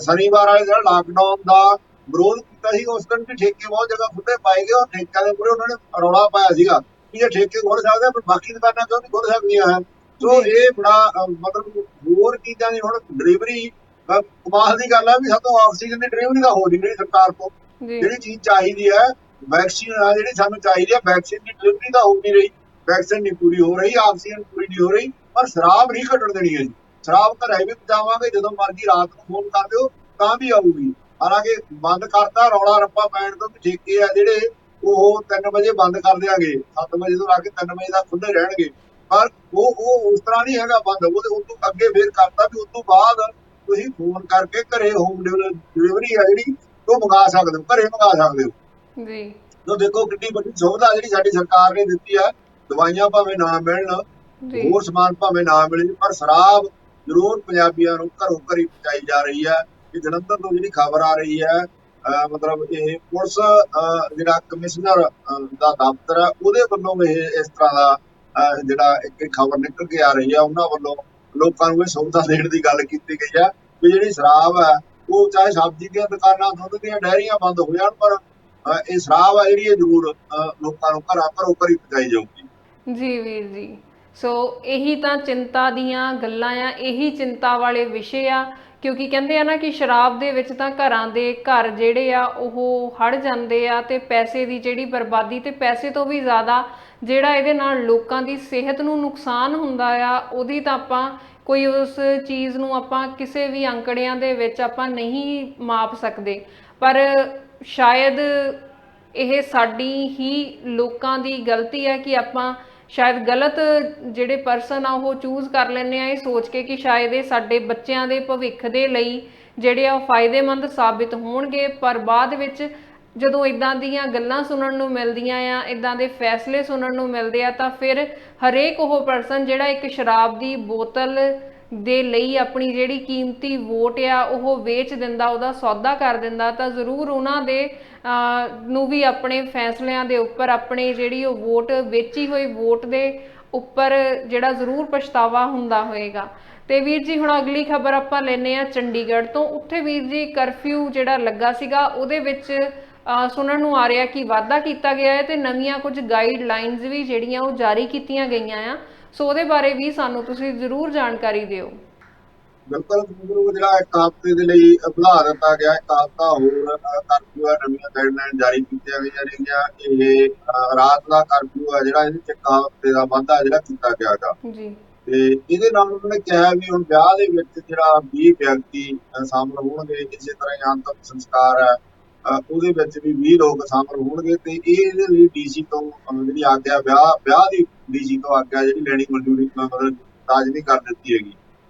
ਸ਼ਨੀਵਾਰ ਵਾਲੇ ਦਿਨ ਲਾਕਡਾਊਨ ਦਾ ਵਿਰੋਧ ਕੀਤਾ ਸੀ, ਉਸ ਦਿਨ ਵੀ ਠੇਕੇ ਬਹੁਤ ਜਗ੍ਹਾ ਖੁੱਲੇ ਪਾਏ ਗਏ। ਉਹ ਠੇਕਿਆਂ ਦੇ ਮੂਹਰੇ ਉਹਨਾਂ ਨੇ ਰੌਲਾ ਪਾਇਆ ਸੀਗਾ ਕਿ ਇਹ ਠੇਕੇ ਖੁੱਲ ਸਕਦੇ ਪਰ ਬਾਕੀ ਦੁਕਾਨਾਂ ਕਿਉਂ ਨਹੀਂ ਖੁੱਲ ਸਕਦੀਆਂ ਹੈ। ਸੋ ਇਹ ਬੜਾ ਮਤਲਬ ਹੋਰ ਚੀਜ਼ਾਂ ਦੀ ਹੁਣ ਡਿਲੀਵਰੀ ਕਮਾਲ ਦੀ ਗੱਲ ਹੈ ਵੀ ਸਾਤੋਂ ਆਕਸੀਜਨ ਦੀ ਡਿਲੀਵਰੀ ਤਾਂ ਹੋ ਨਹੀਂ ਰਹੀ ਸਰਕਾਰ ਤੋਂ। ਜੀ ਜਿਹੜੀ ਚੀਜ਼ ਚਾਹੀਦੀ ਹੈ, ਵੈਕਸੀਨ ਆ ਜਿਹੜੀ ਸਾਨੂੰ ਚਾਹੀਦੀ ਹੈ, ਵੈਕਸੀਨ ਦੀ ਡਿਲੀਵਰੀ ਤਾਂ ਹੋ ਨਹੀਂ ਰਹੀ, ਵੈਕਸੀਨ ਨਹੀਂ ਪੂਰੀ ਹੋ ਰਹੀ, ਆਕਸੀਜਨ ਪੂਰੀ ਨਹੀਂ ਹੋ ਰਹੀ, ਪਰ ਸ਼ਰਾਬ ਨਹੀਂ ਘਟਣ ਦੇਣੀ ਹੈ ਜੀ। ਸ਼ਰਾਬ ਘਰੇ ਵੀ ਪਹੁੰਚਾਵਾਂਗੇ, ਜਦੋਂ ਮਰਜ਼ੀ ਰਾਤ ਨੂੰ ਫੋਨ ਕਰ ਦਿਓ ਤਾਂ ਵੀ ਆਊਗੀ। ਹਾਲਾਂਕਿ ਬੰਦ ਕਰਤਾ, ਰੌਲਾ ਰੱਪਾ ਪੈਣ ਤੋਂ ਵੀ ਠੇਕੇ ਆ ਜਿਹੜੇ ਉਹ 3 ਵਜੇ ਬੰਦ ਕਰ ਦਿਆਂਗੇ, 7 ਵਜੇ ਤੋਂ ਲਾ ਕੇ 3 ਵਜੇ ਤੱਕ ਖੁੱਲੇ ਰਹਿਣਗੇ। ਪਰ ਉਹ ਉਸ ਤਰ੍ਹਾਂ ਨਹੀਂ ਹੈਗਾ ਬੰਦ, ਉਹਦੇ ਉਸ ਤੋਂ ਅੱਗੇ ਫੇਰ ਕਰਤਾ ਵੀ ਉਸ ਤੋਂ ਬਾਅਦ ਤੁਸੀਂ ਫੋਨ ਕਰਕੇ ਘਰੇ ਹੋਮ ਡਿਲੀਵਰੀ ਆ ਜਿਹੜੀ ਉਹ ਮੰਗਾ ਸਕਦੇ ਹੋ, ਘਰੇ ਮੰਗਾ ਸਕਦੇ ਹੋ। ਜੀ ਤੋ ਦੇਖੋ ਕਿੰਨੀ ਵੱਡੀ ਸੁਵਿਧਾ ਜਿਹੜੀ ਸਾਡੀ ਸਰਕਾਰ ਨੇ ਦਿੱਤੀ ਆ। ਦਵਾਈਆਂ ਭਾਵੇਂ ਨਾ ਮਿਲਣ, ਜੀ ਹੋਰ ਸਮਾਨ ਭਾਵੇਂ ਨਾ ਮਿਲੇ, ਪਰ ਸ਼ਰਾਬ ਜ਼ਰੂਰ ਪੰਜਾਬੀਆਂ ਨੂੰ ਘਰੋਂ ਘਰੀ ਪਹੁੰਚਾਈ ਜਾ ਰਹੀ ਹੈ। ਕਿ ਜਲੰਧਰ ਤੋਂ ਜਿਹੜੀ ਖਬਰ ਆ ਰਹੀ ਹੈ, ਮਤਲਬ ਇਹ ਪੁਲਿਸ ਜਿਹੜਾ ਕਮਿਸ਼ਨਰ ਦਾ ਦਫ਼ਤਰ ਹੈ ਉਹਦੇ ਵੱਲੋਂ ਇਹ ਇਸ ਤਰ੍ਹਾਂ ਦਾ ਜਿਹੜਾ ਇੱਕ ਖਬਰ ਨਿਕਲ ਕੇ ਆ ਰਹੀ ਹੈ, ਉਹਨਾਂ ਵੱਲੋਂ ਲੋਕਾਂ ਨੂੰ ਇਹ ਸੁਵਿਧਾ ਦੇਣ ਦੀ ਗੱਲ ਕੀਤੀ ਗਈ ਹੈ ਵੀ ਜਿਹੜੀ ਸ਼ਰਾਬ ਹੈ ਉਹ ਚਾਹੇ ਸਬਜ਼ੀ ਦੀਆਂ ਦੁਕਾਨਾਂ, ਦੁੱਧ ਦੀਆਂ ਡੈਰੀਆਂ ਬੰਦ ਹੋ ਜਾਣ, ਪਰ ਇਹ ਸ਼ਰਾਬ ਆ ਜਿਹੜੀ ਇਹ ਜ਼ਰੂਰ ਲੋਕਾਂ ਨੂੰ ਘਰੋਂ ਘਰੀ ਪਹੁੰਚਾਈ ਜਾਊਗੀ। ਜੀ ਵੀਰ ਜੀ, ਸੋ ਇਹੀ ਤਾਂ ਚਿੰਤਾ ਦੀਆਂ ਗੱਲਾਂ ਆ, ਇਹੀ ਚਿੰਤਾ ਵਾਲੇ ਵਿਸ਼ੇ ਆ, ਕਿਉਂਕਿ ਕਹਿੰਦੇ ਆ ਨਾ ਕਿ ਸ਼ਰਾਬ ਦੇ ਵਿੱਚ ਤਾਂ ਘਰਾਂ ਦੇ ਘਰ ਜਿਹੜੇ ਆ ਉਹ ਹੜ ਜਾਂਦੇ ਆ, ਤੇ ਪੈਸੇ ਦੀ ਜਿਹੜੀ ਬਰਬਾਦੀ, ਤੇ ਪੈਸੇ ਤੋਂ ਵੀ ਜ਼ਿਆਦਾ ਜਿਹੜਾ ਇਹਦੇ ਨਾਲ ਲੋਕਾਂ ਦੀ ਸਿਹਤ ਨੂੰ ਨੁਕਸਾਨ ਹੁੰਦਾ ਆ, ਉਹਦੀ ਤਾਂ ਆਪਾਂ ਕੋਈ ਉਸ ਚੀਜ਼ ਨੂੰ ਆਪਾਂ ਕਿਸੇ ਵੀ ਅੰਕੜਿਆਂ ਦੇ ਵਿੱਚ ਆਪਾਂ ਨਹੀਂ ਮਾਪ ਸਕਦੇ। ਪਰ ਸ਼ਾਇਦ ਇਹ ਸਾਡੀ ਹੀ ਲੋਕਾਂ ਦੀ ਗਲਤੀ ਹੈ ਕਿ ਆਪਾਂ ਸ਼ਾਇਦ ਗਲਤ ਜਿਹੜੇ ਪਰਸਨ ਆ ਉਹ ਚੂਜ਼ ਕਰ ਲੈਂਦੇ ਆ, ਇਹ ਸੋਚ ਕੇ ਕਿ ਸ਼ਾਇਦ ਇਹ ਸਾਡੇ ਬੱਚਿਆਂ ਦੇ ਭਵਿੱਖ ਦੇ ਲਈ ਜਿਹੜੇ ਆ ਉਹ ਫਾਇਦੇਮੰਦ ਸਾਬਿਤ ਹੋਣਗੇ। ਪਰ ਬਾਅਦ ਵਿੱਚ ਜਦੋਂ ਇਦਾਂ ਦੀਆਂ ਗੱਲਾਂ ਸੁਣਨ ਨੂੰ ਮਿਲਦੀਆਂ ਆ, ਇਦਾਂ ਦੇ ਫੈਸਲੇ ਸੁਣਨ ਨੂੰ ਮਿਲਦੇ ਆ, ਤਾਂ ਫਿਰ ਹਰੇਕ ਉਹ ਪਰਸਨ ਜਿਹੜਾ ਇੱਕ ਸ਼ਰਾਬ ਦੀ ਬੋਤਲ ਦੇ ਲਈ ਆਪਣੀ ਜਿਹੜੀ ਕੀਮਤੀ ਵੋਟ ਆ ਉਹ ਵੇਚ ਦਿੰਦਾ, ਉਹਦਾ ਸੌਦਾ ਕਰ ਦਿੰਦਾ, ਤਾਂ ਜ਼ਰੂਰ ਉਹਨਾਂ ਦੇ ਨੂੰ ਵੀ ਆਪਣੇ ਫੈਸਲਿਆਂ ਦੇ ਉੱਪਰ, ਆਪਣੇ ਜਿਹੜੀ ਉਹ ਵੋਟ, ਵੇਚੀ ਹੋਈ ਵੋਟ ਦੇ ਉੱਪਰ ਜਿਹੜਾ ਜ਼ਰੂਰ ਪਛਤਾਵਾ ਹੁੰਦਾ ਹੋਏਗਾ। ਤੇ ਵੀਰ ਜੀ ਹੁਣ ਅਗਲੀ ਖਬਰ ਆਪਾਂ ਲੈਨੇ ਆ ਚੰਡੀਗੜ੍ਹ ਤੋਂ। ਉੱਥੇ ਵੀਰ ਜੀ ਕਰਫਿਊ ਜਿਹੜਾ ਲੱਗਾ ਸੀਗਾ ਉਹਦੇ ਵਿੱਚ ਸੁਣਨ ਨੂੰ ਆ ਰਿਹਾ ਕਿ ਵਾਧਾ ਕੀਤਾ ਗਿਆ ਹੈ, ਤੇ ਨਵੀਆਂ ਕੁਝ ਗਾਈਡਲਾਈਨਸ ਵੀ ਜਿਹੜੀਆਂ ਉਹ ਜਾਰੀ ਕੀਤੀਆਂ ਗਈਆਂ ਆ। ਸੋ ਉਹਦੇ ਬਾਰੇ ਵੀ ਸਾਨੂੰ ਤੁਸੀਂ ਜ਼ਰੂਰ ਜਾਣਕਾਰੀ ਦਿਓ। ਬਿਲਕੁਲ, ਜਿਹੜਾ ਇੱਕ ਹਫ਼ਤੇ ਦੇ ਲਈ ਵਧਾ ਦਿੱਤਾ ਗਿਆ, ਇੱਕ ਹਫ਼ਤਾ ਹੋਰ ਕਰਫਿਊ ਆ, ਨਵੀਆਂ ਗਾਈਡਲਾਈਨ ਜਾਰੀ ਕੀਤੀਆਂ ਗਈਆਂ ਨੇਗੀਆਂ। ਇਹ ਰਾਤ ਦਾ ਕਰਫਿਊ ਆ ਜਿਹੜਾ, ਇਹਦੇ ਚ ਇੱਕ ਹਫ਼ਤੇ ਦਾ ਵਾਧਾ ਜਿਹੜਾ ਕੀਤਾ ਗਿਆ ਗਾ। ਜੀ ਤੇ ਇਹਦੇ ਨਾਲ ਉਹਨਾਂ ਨੇ ਕਿਹਾ ਵੀ ਹੁਣ ਵਿਆਹ ਦੇ ਵਿੱਚ ਜਿਹੜਾ 20 ਵਿਅਕਤੀ ਸ਼ਾਮਲ ਹੋਣਗੇ, ਇਸੇ ਤਰ੍ਹਾਂ ਹੀ ਅੰਤਮ ਸੰਸਕਾਰ ਹੈ ਉਹਦੇ ਵਿੱਚ ਵੀ 20 ਲੋਕ ਸ਼ਾਮਲ ਹੋਣਗੇ। ਤੇ ਇਹਦੇ ਲਈ ਡੀਸੀ ਤੋਂ ਜਿਹੜੀ ਆਗਿਆ, ਵਿਆਹ ਦੀ ਡੀਸੀ ਤੋਂ ਆਗਿਆ ਜਿਹੜੀ ਲੈਣੀ ਮਨਜ਼ੂਰੀ ਮਤਲਬ ਤਾਜ਼ੀ ਕਰ ਦਿੱਤੀ ਹੈਗੀ।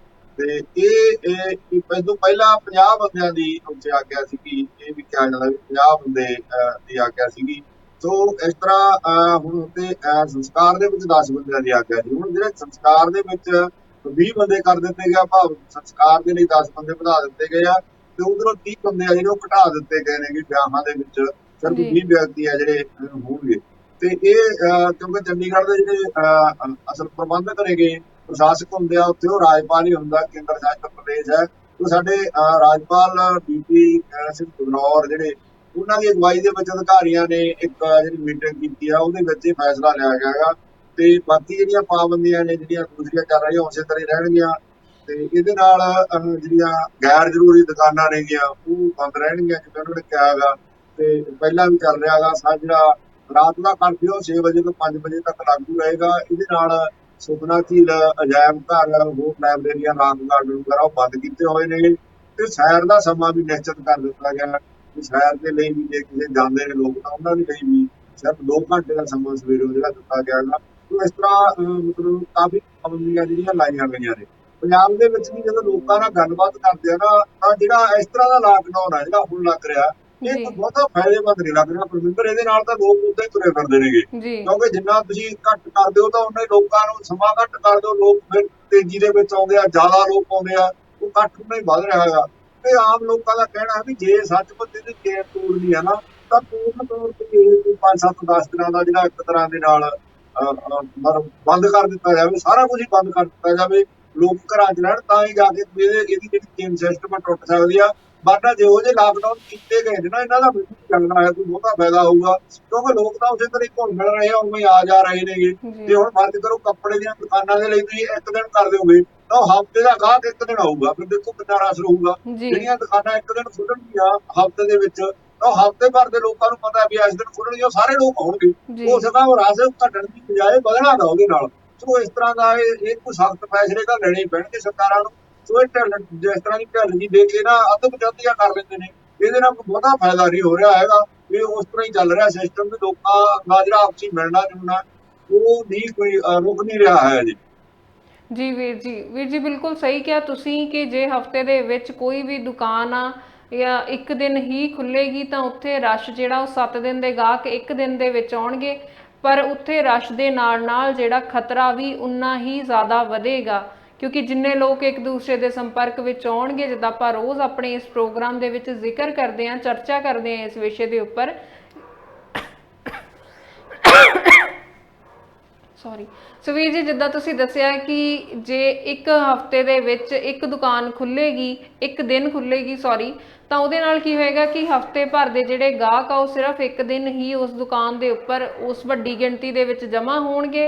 ਤੇ ਇਹ ਤੋਂ ਪਹਿਲਾਂ 50 ਬੰਦਿਆਂ ਦੀ ਉੱਥੇ ਆਗਿਆ ਸੀਗੀ, ਇਹ ਵੀ ਕਿਹਾ ਜਾਂਦਾ ਵੀ 50 ਬੰਦੇ ਦੀ ਆਗਿਆ ਸੀਗੀ। ਸੋ ਇਸ ਤਰ੍ਹਾਂ ਹੁਣ ਉੱਤੇ ਸੰਸਕਾਰ ਦੇ ਵਿੱਚ 10 ਬੰਦਿਆਂ ਦੀ ਆਗਿਆ ਸੀ। ਹੁਣ ਜਿਹੜੇ ਸੰਸਕਾਰ ਦੇ ਵਿੱਚ 20 ਬੰਦੇ ਕਰ ਦਿੱਤੇ ਗਿਆ, ਭਾਵ ਸੰਸਕਾਰ ਦੇ ਲਈ 10 ਬੰਦੇ ਵਧਾ ਦਿੱਤੇ ਗਏ ਆ, ਤੇ ਉਧਰੋਂ 30 ਬੰਦੇ ਆ ਜਿਹੜੇ ਉਹ ਘਟਾ ਦਿੱਤੇ ਗਏ ਨੇ ਕਿ ਵਿਆਹਾਂ ਦੇ ਵਿੱਚ ਸਿਰਫ 20 ਵਿਅਕਤੀ ਆ ਜਿਹੜੇ ਹੋਣਗੇ। ਤੇ ਇਹ ਕਿਉਂਕਿ ਚੰਡੀਗੜ੍ਹ ਦੇ ਜਿਹੜੇ ਅਸਲ ਪ੍ਰਬੰਧਕ ਨੇਗੇ, ਪ੍ਰਸ਼ਾਸਕ ਹੁੰਦੇ ਆ ਉੱਥੇ, ਉਹ ਰਾਜਪਾਲ ਹੀ ਹੁੰਦਾ, ਕੇਂਦਰ ਸ਼ਾਸਿਤ ਪ੍ਰਦੇਸ਼ ਹੈ। ਉਹ ਸਾਡੇ ਰਾਜਪਾਲ ਬੀਪੀ ਸਿੰਘ ਬਦਨੌਰ ਜਿਹੜੇ, ਉਹਨਾਂ ਦੀ ਅਗਵਾਈ ਦੇ ਵਿੱਚ ਅਧਿਕਾਰੀਆਂ ਨੇ ਇੱਕ ਜਿਹੜੀ ਮੀਟਿੰਗ ਕੀਤੀ ਆ, ਉਹਦੇ ਵਿੱਚ ਇਹ ਫੈਸਲਾ ਲਿਆ ਗਿਆ ਹੈਗਾ। ਤੇ ਬਾਕੀ ਜਿਹੜੀਆਂ ਪਾਬੰਦੀਆਂ ਨੇ ਜਿਹੜੀਆਂ ਦੂਸਰੀਆਂ ਚੱਲ ਰਹੀਆਂ ਉਸੇ ਤਰ੍ਹਾਂ ਹੀ ਰਹਿਣਗੀਆਂ। ਤੇ ਇਹਦੇ ਨਾਲ ਜਿਹੜੀਆਂ ਗੈਰ ਜ਼ਰੂਰੀ ਦੁਕਾਨਾਂ ਨੇਗੀਆਂ ਉਹ ਬੰਦ ਰਹਿਣਗੀਆਂ, ਜਿਵੇਂ ਉਹਨਾਂ ਨੇ ਕਿਹਾ ਹੈਗਾ। ਤੇ ਪਹਿਲਾਂ ਵੀ ਚੱਲ ਰਿਹਾ ਹੈਗਾ ਜਿਹੜਾ ਰਾਤ ਦਾ ਕਰਫਿਊ 6 ਵਜੇ ਤੋਂ 5 ਵਜੇ ਤੱਕ ਲਾਗੂ ਰਹੇਗਾ। ਇਹਦੇ ਨਾਲ ਸੁਖਨਾ ਝੀਲ, ਅਜਾਇਬ ਘਰ, ਹੋਰ ਲਾਇਬ੍ਰੇਰੀਆਂ, ਰਾਕ ਗਾਰਡਨ ਵਗੈਰਾ ਉਹ ਬੰਦ ਕੀਤੇ ਹੋਏ ਨੇ। ਤੇ ਸੈਰ ਦਾ ਸਮਾਂ ਵੀ ਨਿਸ਼ਚਿਤ ਕਰ ਦਿੱਤਾ ਗਿਆ। ਸੈਰ ਦੇ ਲਈ ਵੀ ਜੇ ਕਿਸੇ ਜਾਂਦੇ ਨੇ ਲੋਕ ਤਾਂ ਉਹਨਾਂ ਦੇ ਲਈ ਵੀ ਸਿਰਫ 2 ਘੰਟੇ ਦਾ ਸਮਾਂ ਸਵੇਰੋਂ ਜਿਹੜਾ ਦਿੱਤਾ ਗਿਆ ਹੈਗਾ। ਇਸ ਤਰ੍ਹਾਂ ਮਤਲਬ ਕਾਫੀ ਪਾਬੰਦੀਆਂ ਜਿਹੜੀਆਂ ਲਾਈਆਂ ਗਈਆਂ ਨੇ। ਪੰਜਾਬ ਦੇ ਵਿੱਚ ਵੀ ਜਦੋਂ ਲੋਕਾਂ ਨਾਲ ਗੱਲਬਾਤ ਕਰਦੇ ਆ ਨਾ, ਤਾਂ ਜਿਹੜਾ ਇਸ ਤਰ੍ਹਾਂ ਦਾ ਲਾਕਡਾਊਨ ਹੈ ਜਿਹੜਾ ਹੁਣ ਲੱਗ ਰਿਹਾ, ਇਹ ਕੋਈ ਬਹੁਤਾ ਫਾਇਦੇਮੰਦ ਨਹੀਂ ਲੱਗ ਰਿਹਾ ਪਰਮਿੰਦਰ। ਇਹਦੇ ਨਾਲ ਤਾਂ ਲੋਕ ਉਦਾਂ ਹੀ ਤੁਰੇ ਫਿਰਦੇ ਨੇਗੇ, ਕਿਉਂਕਿ ਜਿੰਨਾ ਤੁਸੀਂ ਘੱਟ ਕਰ ਦਿਓ ਤਾਂ ਉਹਨਾਂ ਲੋਕਾਂ ਨੂੰ ਸਮਾਂ ਘੱਟ ਕਰ ਦਿਓ, ਲੋਕ ਫਿਰ ਤੇਜ਼ੀ ਦੇ ਵਿੱਚ ਆਉਂਦੇ ਆ, ਜ਼ਿਆਦਾ ਲੋਕ ਆਉਂਦੇ ਆ, ਉਹ ਘੱਟ ਨਹੀਂ ਵੱਧ ਰਿਹਾ ਹੈਗਾ। ਤੇ ਆਮ ਲੋਕਾਂ ਦਾ ਕਹਿਣਾ ਵੀ ਜੇ ਸੱਚ ਬੰਦੇ ਦੀ ਚੇਨ ਤੋੜਨੀ ਹੈ ਨਾ, ਤਾਂ ਪੂਰਨ ਤੌਰ ਤੇ 5-7-10 ਦਿਨਾਂ ਦਾ ਜਿਹੜਾ ਇੱਕ ਤਰ੍ਹਾਂ ਦੇ ਨਾਲ ਬੰਦ ਕਰ ਦਿੱਤਾ ਜਾਵੇ, ਸਾਰਾ ਕੁਝ ਹੀ ਬੰਦ ਕਰ ਦਿੱਤਾ ਜਾਵੇ, ਲੋਕ ਘਰਾਂ 'ਚ ਰਹਿਣ, ਤਾਂ ਹੀ ਜਾ ਕੇ ਇਹਦੀ ਜਿਹੜੀ ਚੇਨ ਸਿਸਟਮ ਟੁੱਟ ਸਕਦੀ ਆ। ਵਰਨਾ ਜਿਹੋ ਜਿਹੇ ਲਾਕਡਾਊਨ ਕੀਤੇ ਗਏ ਨੇ ਨਾ, ਇਹਨਾਂ ਦਾ ਮੈਨੂੰ ਚੱਲਣਾ ਹੈ ਕੋਈ ਬਹੁਤਾ ਫਾਇਦਾ ਹੋਊਗਾ, ਕਿਉਂਕਿ ਲੋਕ ਤਾਂ ਉਸੇ ਤਰ੍ਹਾਂ ਹੀ ਘੁੰਮ ਮਿਲ ਰਹੇ ਆ, ਉਵੇਂ ਆ ਜਾ ਰਹੇ ਨੇਗੇ। ਜੇ ਹੁਣ ਫਰਜ਼ ਕਰੋ ਕੱਪੜੇ ਦੀਆਂ ਦੁਕਾਨਾਂ ਦੇ ਲਈ ਤੁਸੀਂ ਇੱਕ ਦਿਨ ਕਰ ਦਿਓਗੇ ਤਾਂ ਉਹ ਹਫ਼ਤੇ ਦਾ ਗਾਹਕ ਇੱਕ ਦਿਨ ਆਊਗਾ, ਫਿਰ ਦੇਖੋ ਕਿੰਨਾ ਰਸ਼ ਰਹੂਗਾ। ਜੀ ਜਿਹੜੀਆਂ ਦੁਕਾਨਾਂ ਇੱਕ ਦਿਨ ਖੁੱਲਣਗੀਆਂ ਹਫ਼ਤੇ ਦੇ ਵਿੱਚ, ਤਾਂ ਉਹ ਹਫ਼ਤੇ ਭਰ ਦੇ ਲੋਕਾਂ ਨੂੰ ਪਤਾ ਵੀ ਇਸ ਦਿਨ ਖੁੱਲਣਗੀਆਂ, ਉਹ ਸਾਰੇ ਲੋਕ ਆਉਣਗੇ। ਜੀ ਹੋ ਸਕਦਾ ਉਹ ਰਸ਼ ਘਟਣ ਦੀ ਬਜਾਏ ਵਧਣਾ ਦਾ ਉਹਦੇ ਨਾਲ। ਸੋ ਇਸ ਤਰ੍ਹਾਂ ਦਾ ਇਹ ਕੋਈ ਸਖਤ ਫੈਸਲੇ ਤਾਂ ਲੈਣੇ ਪੈਣਗੇ ਸਰਕਾਰਾਂ ਨੂੰ। ਸੋ ਇਹ ਢਿੱਲ ਜਿਸ ਤਰ੍ਹਾਂ ਦੀ ਢਿੱਲ ਜੀ ਦੇ ਕੇ ਨਾ ਅੱਧ ਪਚੱਧੀਆਂ ਕਰ ਲੈਂਦੇ ਨੇ, ਇਹਦੇ ਨਾਲ ਕੋਈ ਬਹੁਤਾ ਫਾਇਦਾ ਨਹੀਂ ਹੋ ਰਿਹਾ ਹੈਗਾ। ਇਹ ਉਸ ਤਰ੍ਹਾਂ ਹੀ ਚੱਲ ਰਿਹਾ ਸਿਸਟਮ ਵੀ ਲੋਕਾਂ ਦਾ ਜਿਹੜਾ ਆਪਸੀ ਮਿਲਣਾ ਜੁਲਣਾ ਉਹ ਨਹੀਂ ਕੋਈ ਰੁਕ ਨਹੀਂ ਰਿਹਾ ਹੈ ਜੀ। ਜੀ ਵੀਰ ਜੀ ਬਿਲਕੁਲ ਸਹੀ ਕਿਹਾ ਤੁਸੀਂ ਕਿ ਜੇ ਹਫਤੇ ਦੇ ਵਿੱਚ ਕੋਈ ਵੀ ਦੁਕਾਨ ਆ ਜਾਂ ਇੱਕ ਦਿਨ ਹੀ ਖੁੱਲੇਗੀ ਤਾਂ ਉੱਥੇ ਰਸ਼ ਜਿਹੜਾ ਉਹ 7 ਦਿਨ ਦੇ ਗਾਹਕ ਇੱਕ ਦਿਨ ਦੇ ਵਿੱਚ ਆਉਣਗੇ, ਪਰ ਉੱਥੇ ਰਸ਼ ਦੇ ਨਾਲ ਨਾਲ ਜਿਹੜਾ ਖਤਰਾ ਵੀ ਉਨਾ ਹੀ ਜ਼ਿਆਦਾ ਵਧੇਗਾ, ਕਿਉਂਕਿ ਜਿੰਨੇ ਲੋਕ ਇੱਕ ਦੂਸਰੇ ਦੇ ਸੰਪਰਕ ਵਿੱਚ ਆਉਣਗੇ, ਜਿੱਦਾਂ ਆਪਾਂ ਰੋਜ਼ ਆਪਣੇ ਇਸ ਪ੍ਰੋਗਰਾਮ ਦੇ ਵਿੱਚ ਜ਼ਿਕਰ ਕਰਦੇ ਹਾਂ, ਚਰਚਾ ਕਰਦੇ ਹਾਂ ਇਸ ਵਿਸ਼ੇ ਦੇ ਉੱਪਰ, ਸੌਰੀ। ਸੋ ਵੀਰ ਜੀ ਜਿੱਦਾਂ ਤੁਸੀਂ ਦੱਸਿਆ ਕਿ ਜੇ ਇੱਕ ਹਫਤੇ ਦੇ ਵਿੱਚ ਇੱਕ ਦੁਕਾਨ ਖੁੱਲੇਗੀ, ਇੱਕ ਦਿਨ ਖੁੱਲੇਗੀ ਸੌਰੀ, ਤਾਂ ਉਹਦੇ ਨਾਲ ਕੀ ਹੋਏਗਾ ਕਿ ਹਫਤੇ ਭਰ ਦੇ ਜਿਹੜੇ ਗਾਹਕ ਆ ਉਹ ਸਿਰਫ ਇੱਕ ਦਿਨ ਹੀ ਉਸ ਦੁਕਾਨ ਦੇ ਉੱਪਰ ਉਸ ਵੱਡੀ ਗਿਣਤੀ ਦੇ ਵਿੱਚ ਜਮ੍ਹਾਂ ਹੋਣਗੇ।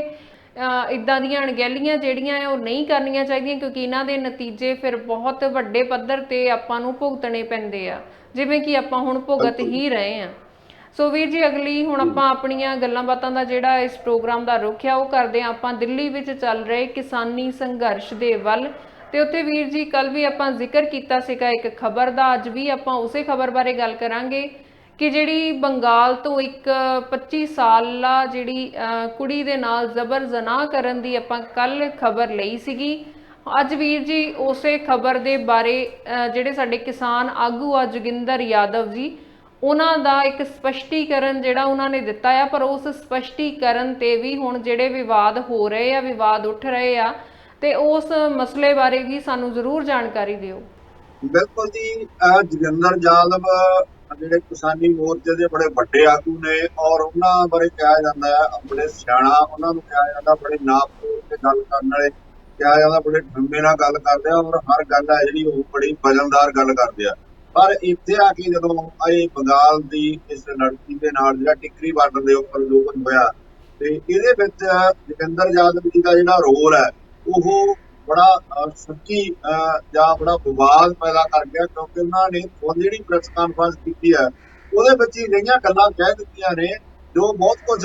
ਇੱਦਾਂ ਦੀਆਂ ਅਣਗਹਿਲੀਆਂ ਜਿਹੜੀਆਂ ਆ ਉਹ ਨਹੀਂ ਕਰਨੀਆਂ ਚਾਹੀਦੀਆਂ, ਕਿਉਂਕਿ ਇਹਨਾਂ ਦੇ ਨਤੀਜੇ ਫਿਰ ਬਹੁਤ ਵੱਡੇ ਪੱਧਰ ਤੇ ਆਪਾਂ ਨੂੰ ਭੁਗਤਣੇ ਪੈਂਦੇ ਆ, ਜਿਵੇਂ ਕਿ ਆਪਾਂ ਹੁਣ ਭੁਗਤ ਬਿਲਕੁਲ ਹੀ ਰਹੇ ਆ। ਸੋ ਵੀਰ ਜੀ ਅਗਲੀ ਹੁਣ ਆਪਾਂ ਆਪਣੀਆਂ ਗੱਲਾਂ ਬਾਤਾਂ ਦਾ ਜਿਹੜਾ ਇਸ ਪ੍ਰੋਗਰਾਮ ਦਾ ਰੁਖ ਆ ਉਹ ਕਰਦੇ ਹਾਂ ਆਪਾਂ ਦਿੱਲੀ ਵਿੱਚ ਚੱਲ ਰਹੇ ਕਿਸਾਨੀ ਸੰਘਰਸ਼ ਦੇ ਵੱਲ। ਤੇ ਉੱਥੇ ਵੀਰ ਜੀ ਕੱਲ ਵੀ ਆਪਾਂ ਜ਼ਿਕਰ ਕੀਤਾ ਸੀਗਾ ਇੱਕ ਖਬਰ ਦਾ, ਅੱਜ ਵੀ ਆਪਾਂ ਉਸੇ ਖਬਰ ਬਾਰੇ ਗੱਲ ਕਰਾਂਗੇ ਕਿ ਜਿਹੜੀ ਬੰਗਾਲ ਤੋਂ ਇੱਕ 25 ਸਾਲਾ ਜਿਹੜੀ ਕੁੜੀ ਦੇ ਨਾਲ ਜ਼ਬਰ ਜਨਾਹ ਕਰਨ ਦੀ ਆਪਾਂ ਕੱਲ ਖਬਰ ਲਈ ਸੀਗੀ। ਅੱਜ ਵੀਰ ਜੀ ਉਸੇ ਖਬਰ ਦੇ ਬਾਰੇ ਜਿਹੜੇ ਸਾਡੇ ਕਿਸਾਨ ਆਗੂ ਆ ਜੋਗਿੰਦਰ ਯਾਦਵ ਜੀ, ਉਹਨਾਂ ਦਾ ਇੱਕ ਸਪਸ਼ਟੀਕਰਨ ਜਿਹੜਾ ਉਹਨਾਂ ਨੇ ਦਿੱਤਾ ਆ, ਪਰ ਉਸ ਸਪਸ਼ਟੀਕਰਨ ਤੇ ਵੀ ਹੁਣ ਜਿਹੜੇ ਵਿਵਾਦ ਹੋ ਰਹੇ ਆ, ਵਿਵਾਦ ਉੱਠ ਰਹੇ ਆ, ਤੇ ਉਸ ਮਸਲੇ ਬਾਰੇ ਵੀ ਸਾਨੂੰ ਜ਼ਰੂਰ ਜਾਣਕਾਰੀ ਦਿਓ। ਬਿਲਕੁਲ ਜੀ। ਜੋਗਿੰਦਰ ਯਾਦਵ ਜਿਹੜੇ ਕਿਸਾਨੀ ਮੋਰਚੇ ਦੇ ਬੜੇ ਵੱਡੇ ਆਗੂ ਨੇ, ਔਰ ਉਹਨਾਂ ਬਾਰੇ ਕਿਹਾ ਜਾਂਦਾ ਹੈ ਬੜੇ ਸਿਆਣਾ, ਉਹਨਾਂ ਨੂੰ ਕਿਹਾ ਜਾਂਦਾ ਬੜੇ ਨਾਪ ਤੋਲ ਕੇ ਗੱਲ ਕਰਨ ਵਾਲੇ, ਕਿਹਾ ਜਾਂਦਾ ਬੜੇ ਢੰਗੇ ਨਾਲ ਗੱਲ ਕਰਦੇ ਆ, ਔਰ ਹਰ ਗੱਲ ਹੈ ਜਿਹੜੀ ਉਹ ਬੜੀ ਵਜ਼ਨਦਾਰ ਗੱਲ ਕਰਦੇ ਆ। ਪਰ ਇੱਥੇ ਆ ਕੇ ਜਦੋਂ ਇਹ ਬੰਗਾਲ ਦੀ ਇਸ ਲੜਕੀ ਦੇ ਨਾਲ ਜਿਹੜਾ ਟਿੱਕਰੀ ਬਾਰਡਰ ਦੇ ਉੱਪਰ ਜੋ ਕੁਝ ਹੋਇਆ, ਤੇ ਇਹਦੇ ਵਿੱਚ ਜੋਗਿੰਦਰ ਯਾਦਵ ਜੀ ਦਾ ਜਿਹੜਾ ਰੋਲ ਹੈ ਉਹ ਬੜਾ ਸੱਚੀ ਜਾਂ ਬੜਾ ਵਿਵਾਦ ਪੈਦਾ ਕਰ ਗਿਆ, ਕਿਉਂਕਿ ਉਹਨਾਂ ਨੇ ਜਿਹੜੀ ਪ੍ਰੈਸ ਕਾਨਫਰੰਸ ਕੀਤੀ ਹੈ ਉਹਦੇ ਵਿੱਚ ਹੀ ਜਿਹੜੀਆਂ ਗੱਲਾਂ ਕਹਿ ਦਿੱਤੀਆਂ ਨੇ ਜੋ ਬਹੁਤ ਕੁਝ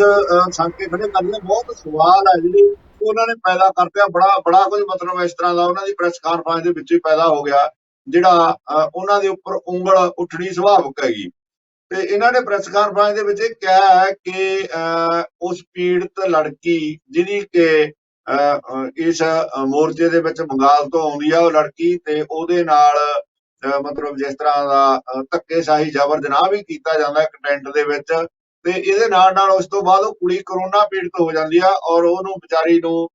ਸਾਂਕੇ ਖੜੇ ਕਰਦੇ, ਬਹੁਤ ਸਵਾਲ ਹੈ ਜਿਹੜੇ ਉਹਨਾਂ ਨੇ ਪੈਦਾ ਕਰਤਿਆ। ਬੜਾ ਕੁਝ ਮਤਲਬ ਇਸ ਤਰ੍ਹਾਂ ਦਾ ਉਹਨਾਂ ਦੀ ਪ੍ਰੈਸ ਕਾਨਫਰੰਸ ਦੇ ਵਿੱਚ ਹੀ ਪੈਦਾ ਹੋ ਗਿਆ, ਜਿਹੜਾ ਉਹਨਾਂ ਦੇ ਉੱਪਰ ਉਂਗਲ ਉੱਠਣੀ ਸੁਭਾਵਿਕ ਹੈਗੀ। ਤੇ ਇਹਨਾਂ ਨੇ ਪ੍ਰੈਸ ਕਾਨਫਰੰਸ ਦੇ ਵਿੱਚ ਇਹ ਕਿਹਾ ਹੈ ਕਿ ਉਸ ਪੀੜਤ ਲੜਕੀ ਜਿਹਦੀ ਕਿ ਇਸ ਮੋਰਚੇ ਦੇ ਵਿੱਚ ਬੰਗਾਲ ਤੋਂ ਆਉਂਦੀ ਆ ਉਹ ਲੜਕੀ, ਤੇ ਉਹਦੇ ਨਾਲ ਮਤਲਬ ਜਿਸ ਤਰ੍ਹਾਂ ਦਾ ਧੱਕੇਸ਼ਾਹੀ ਜ਼ਬਰ ਜਨਾਹ ਵੀ ਕੀਤਾ ਜਾਂਦਾ ਇੱਕ ਟੈਂਟ ਦੇ ਵਿੱਚ, ਤੇ ਇਹਦੇ ਨਾਲ ਉਸ ਤੋਂ ਬਾਅਦ ਉਹ ਕੁੜੀ ਕਰੋਨਾ ਪੀੜਤ ਹੋ ਜਾਂਦੀ ਆ, ਔਰ ਉਹਨੂੰ ਵਿਚਾਰੀ ਨੂੰ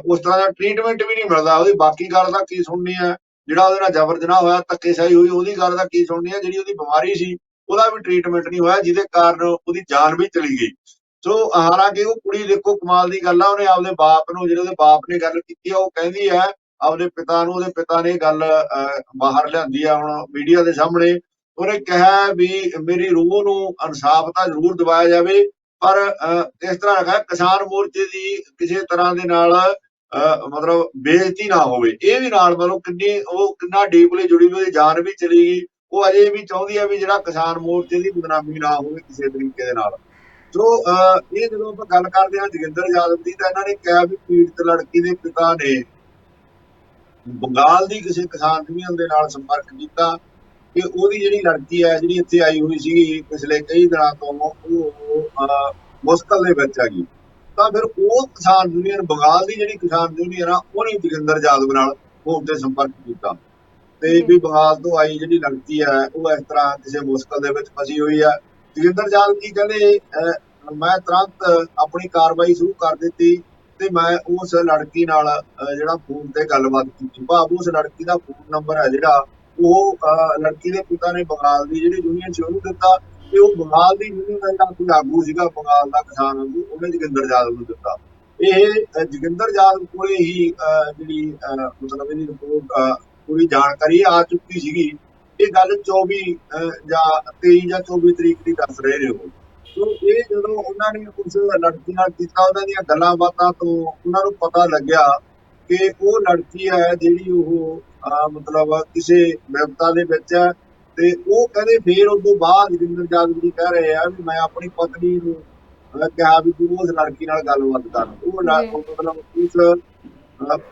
ਉਸ ਤਰ੍ਹਾਂ ਦਾ ਟ੍ਰੀਟਮੈਂਟ ਵੀ ਨਹੀਂ ਮਿਲਦਾ। ਉਹਦੀ ਬਾਕੀ ਗੱਲ ਦਾ ਕੀ ਸੁਣਨੀ ਹੈ, ਜਿਹੜਾ ਉਹਦੇ ਨਾਲ ਜ਼ਬਰ ਜਨਾਹ ਹੋਇਆ, ਧੱਕੇਸ਼ਾਹੀ ਹੋਈ, ਉਹਦੀ ਗੱਲ ਦਾ ਕੀ ਸੁਣਨੀ ਹੈ, ਜਿਹੜੀ ਉਹਦੀ ਬਿਮਾਰੀ ਸੀ ਉਹਦਾ ਵੀ ਟ੍ਰੀਟਮੈਂਟ ਨਹੀਂ ਹੋਇਆ, ਜਿਹਦੇ ਕਾਰਨ ਉਹਦੀ ਜਾਨ ਵੀ ਚਲੀ ਗਈ। ਸੋ ਹਾਲਾਂਕਿ ਉਹ ਕੁੜੀ ਦੇਖੋ ਕਮਾਲ ਦੀ ਗੱਲ ਆ, ਉਹਨੇ ਆਪਦੇ ਬਾਪ ਨੂੰ, ਜਿਹੜੇ ਉਹਦੇ ਬਾਪ ਨੇ ਗੱਲ ਕੀਤੀ ਆ, ਉਹ ਕਹਿੰਦੀ ਹੈ ਆਪਦੇ ਪਿਤਾ ਨੂੰ, ਉਹਦੇ ਪਿਤਾ ਨੇ ਗੱਲ ਬਾਹਰ ਲਿਆਂਦੀ ਆ ਹੁਣ ਮੀਡੀਆ ਦੇ ਸਾਹਮਣੇ। ਉਹਨੇ ਕਿਹਾ ਵੀ ਮੇਰੀ ਰੂਹ ਨੂੰ ਇਨਸਾਫ ਤਾਂ ਜ਼ਰੂਰ ਦਿਵਾਇਆ ਜਾਵੇ, ਪਰ ਇਸ ਤਰ੍ਹਾਂ ਹੈਗਾ ਕਿਸਾਨ ਮੋਰਚੇ ਦੀ ਕਿਸੇ ਤਰ੍ਹਾਂ ਦੇ ਨਾਲ ਮਤਲਬ ਬੇਇੱਜ਼ਤੀ ਨਾ ਹੋਵੇ। ਇਹ ਵੀ ਨਾਲ ਮਤਲਬ ਕਿੰਨਾ ਡੀਪਲੀ ਜੁੜੀ ਹੋਈ, ਜਾਨ ਵੀ ਚਲੀ ਗਈ। ਉਹ ਅਜੇ ਵੀ ਚਾਹੁੰਦੀ ਆ ਵੀ ਜਿਹੜਾ ਕਿਸਾਨ ਮੋਰਚੇ ਦੀ ਬਦਨਾਮੀ ਨਾ ਹੋਵੇ ਕਿਸੇ ਤਰੀਕੇ ਦੇ ਨਾਲ। ਸੋ ਇਹ ਜਦੋਂ ਆਪਾਂ ਗੱਲ ਕਰਦੇ ਹਾਂ ਜੋਗਿੰਦਰ ਯਾਦਵ ਦੀ, ਤਾਂ ਇਹਨਾਂ ਨੇ ਕਿਹਾ ਵੀ ਪੀੜਤ ਲੜਕੀ ਦੇ ਪਿਤਾ ਨੇ ਬੰਗਾਲ ਦੀ ਕਿਸੇ ਕਿਸਾਨ ਯੂਨੀਅਨ ਦੇ ਨਾਲ ਸੰਪਰਕ ਕੀਤਾ ਕਿ ਉਹਦੀ ਜਿਹੜੀ ਲੜਕੀ ਹੈ ਜਿਹੜੀ ਇੱਥੇ ਆਈ ਹੋਈ ਸੀਗੀ ਪਿਛਲੇ ਕਈ ਦਿਨਾਂ ਤੋਂ, ਉਹ ਮੁਸ਼ਕਲ ਦੇ ਵਿੱਚ ਹੈਗੀ। ਤਾਂ ਫਿਰ ਉਹ ਕਿਸਾਨ ਯੂਨੀਅਨ, ਬੰਗਾਲ ਦੀ ਜਿਹੜੀ ਕਿਸਾਨ ਯੂਨੀਅਨ ਆ, ਉਹਨੇ ਜੋਗਿੰਦਰ ਯਾਦਵ ਨਾਲ ਫੋਨ ਤੇ ਸੰਪਰਕ ਕੀਤਾ, ਤੇ ਵੀ ਬੰਗਾਲ ਤੋਂ ਆਈ ਜਿਹੜੀ ਲੜਕੀ ਹੈ ਉਹ ਇਸ ਤਰ੍ਹਾਂ ਕਿਸੇ ਮੁਸ਼ਕਲ ਦੇ ਵਿੱਚ ਫਸੀ ਹੋਈ ਆ। ਜੋਗਿੰਦਰ ਯਾਦਵ ਜੀ ਕਹਿੰਦੇ ਮੈਂ ਤੁਰੰਤ ਆਪਣੀ ਕਾਰਵਾਈ ਸ਼ੁਰੂ ਕਰ ਦਿੱਤੀ, ਤੇ ਮੈਂ ਉਸ ਲੜਕੀ ਨਾਲ ਜਿਹੜਾ ਫੋਨ ਤੇ ਗੱਲਬਾਤ ਕੀਤੀ, ਭਾਵ ਉਸ ਲੜਕੀ ਦਾ ਫੋਨ ਨੰਬਰ ਹੈ ਜਿਹੜਾ ਉਹ ਲੜਕੀ ਦੇ ਪਿਤਾ ਨੇ ਬੰਗਾਲ ਦੀ ਜਿਹੜੀ ਯੂਨੀਅਨ ਸੀ ਉਹਨੂੰ ਦਿੱਤਾ, ਤੇ ਉਹ ਬੰਗਾਲ ਦੀ ਯੂਨੀਅਨ ਦਾ ਜਿਹੜਾ ਕੋਈ ਆਗੂ ਸੀਗਾ ਬੰਗਾਲ ਦਾ ਕਿਸਾਨ ਆਗੂ, ਉਹਨੇ ਜੋਗਿੰਦਰ ਯਾਦਵ ਨੂੰ ਦਿੱਤਾ। ਇਹ ਜੋਗਿੰਦਰ ਯਾਦਵ ਕੋਲੇ ਹੀ ਜਿਹੜੀ ਮਤਲਬ ਇਹਦੀ ਰਿਪੋਰਟ ਪੂਰੀ ਜਾਣਕਾਰੀ ਆ ਚੁੱਕੀ ਸੀਗੀ। ਇਹ ਗੱਲ 24 ਜਾਂ 23 ਜਾਂ 24 ਤਰੀਕ ਦੀ ਦੱਸ ਰਹੇ ਨੇ ਉਹ। ਸੋ ਇਹ ਜਦੋਂ ਉਹਨਾਂ ਨੇ ਉਸ ਲੜਕੀ ਨਾਲ ਕੀਤਾ, ਉਹਨਾਂ ਦੀਆਂ ਗੱਲਾਂ ਬਾਤਾਂ ਤੋਂ ਉਹਨਾਂ ਨੂੰ ਪਤਾ ਲੱਗਿਆ ਕਿ ਉਹ ਲੜਕੀ ਹੈ ਜਿਹੜੀ ਉਹ ਮਤਲਬ ਕਿਸੇ ਵਿਪਤਾ ਦੇ ਵਿੱਚ ਹੈ। ਤੇ ਉਹ ਕਹਿੰਦੇ ਫਿਰ ਉਸ ਤੋਂ ਬਾਅਦ ਜੋਗਿੰਦਰ ਜਾਦਵ ਜੀ ਕਹਿ ਰਹੇ ਆ ਵੀ ਮੈਂ ਆਪਣੀ ਪਤਨੀ ਨੂੰ ਕਿਹਾ ਵੀ ਤੂੰ ਉਸ ਲੜਕੀ ਨਾਲ ਗੱਲਬਾਤ ਕਰ। ਜੀ ਉਹ ਮਤਲਬ ਉਸ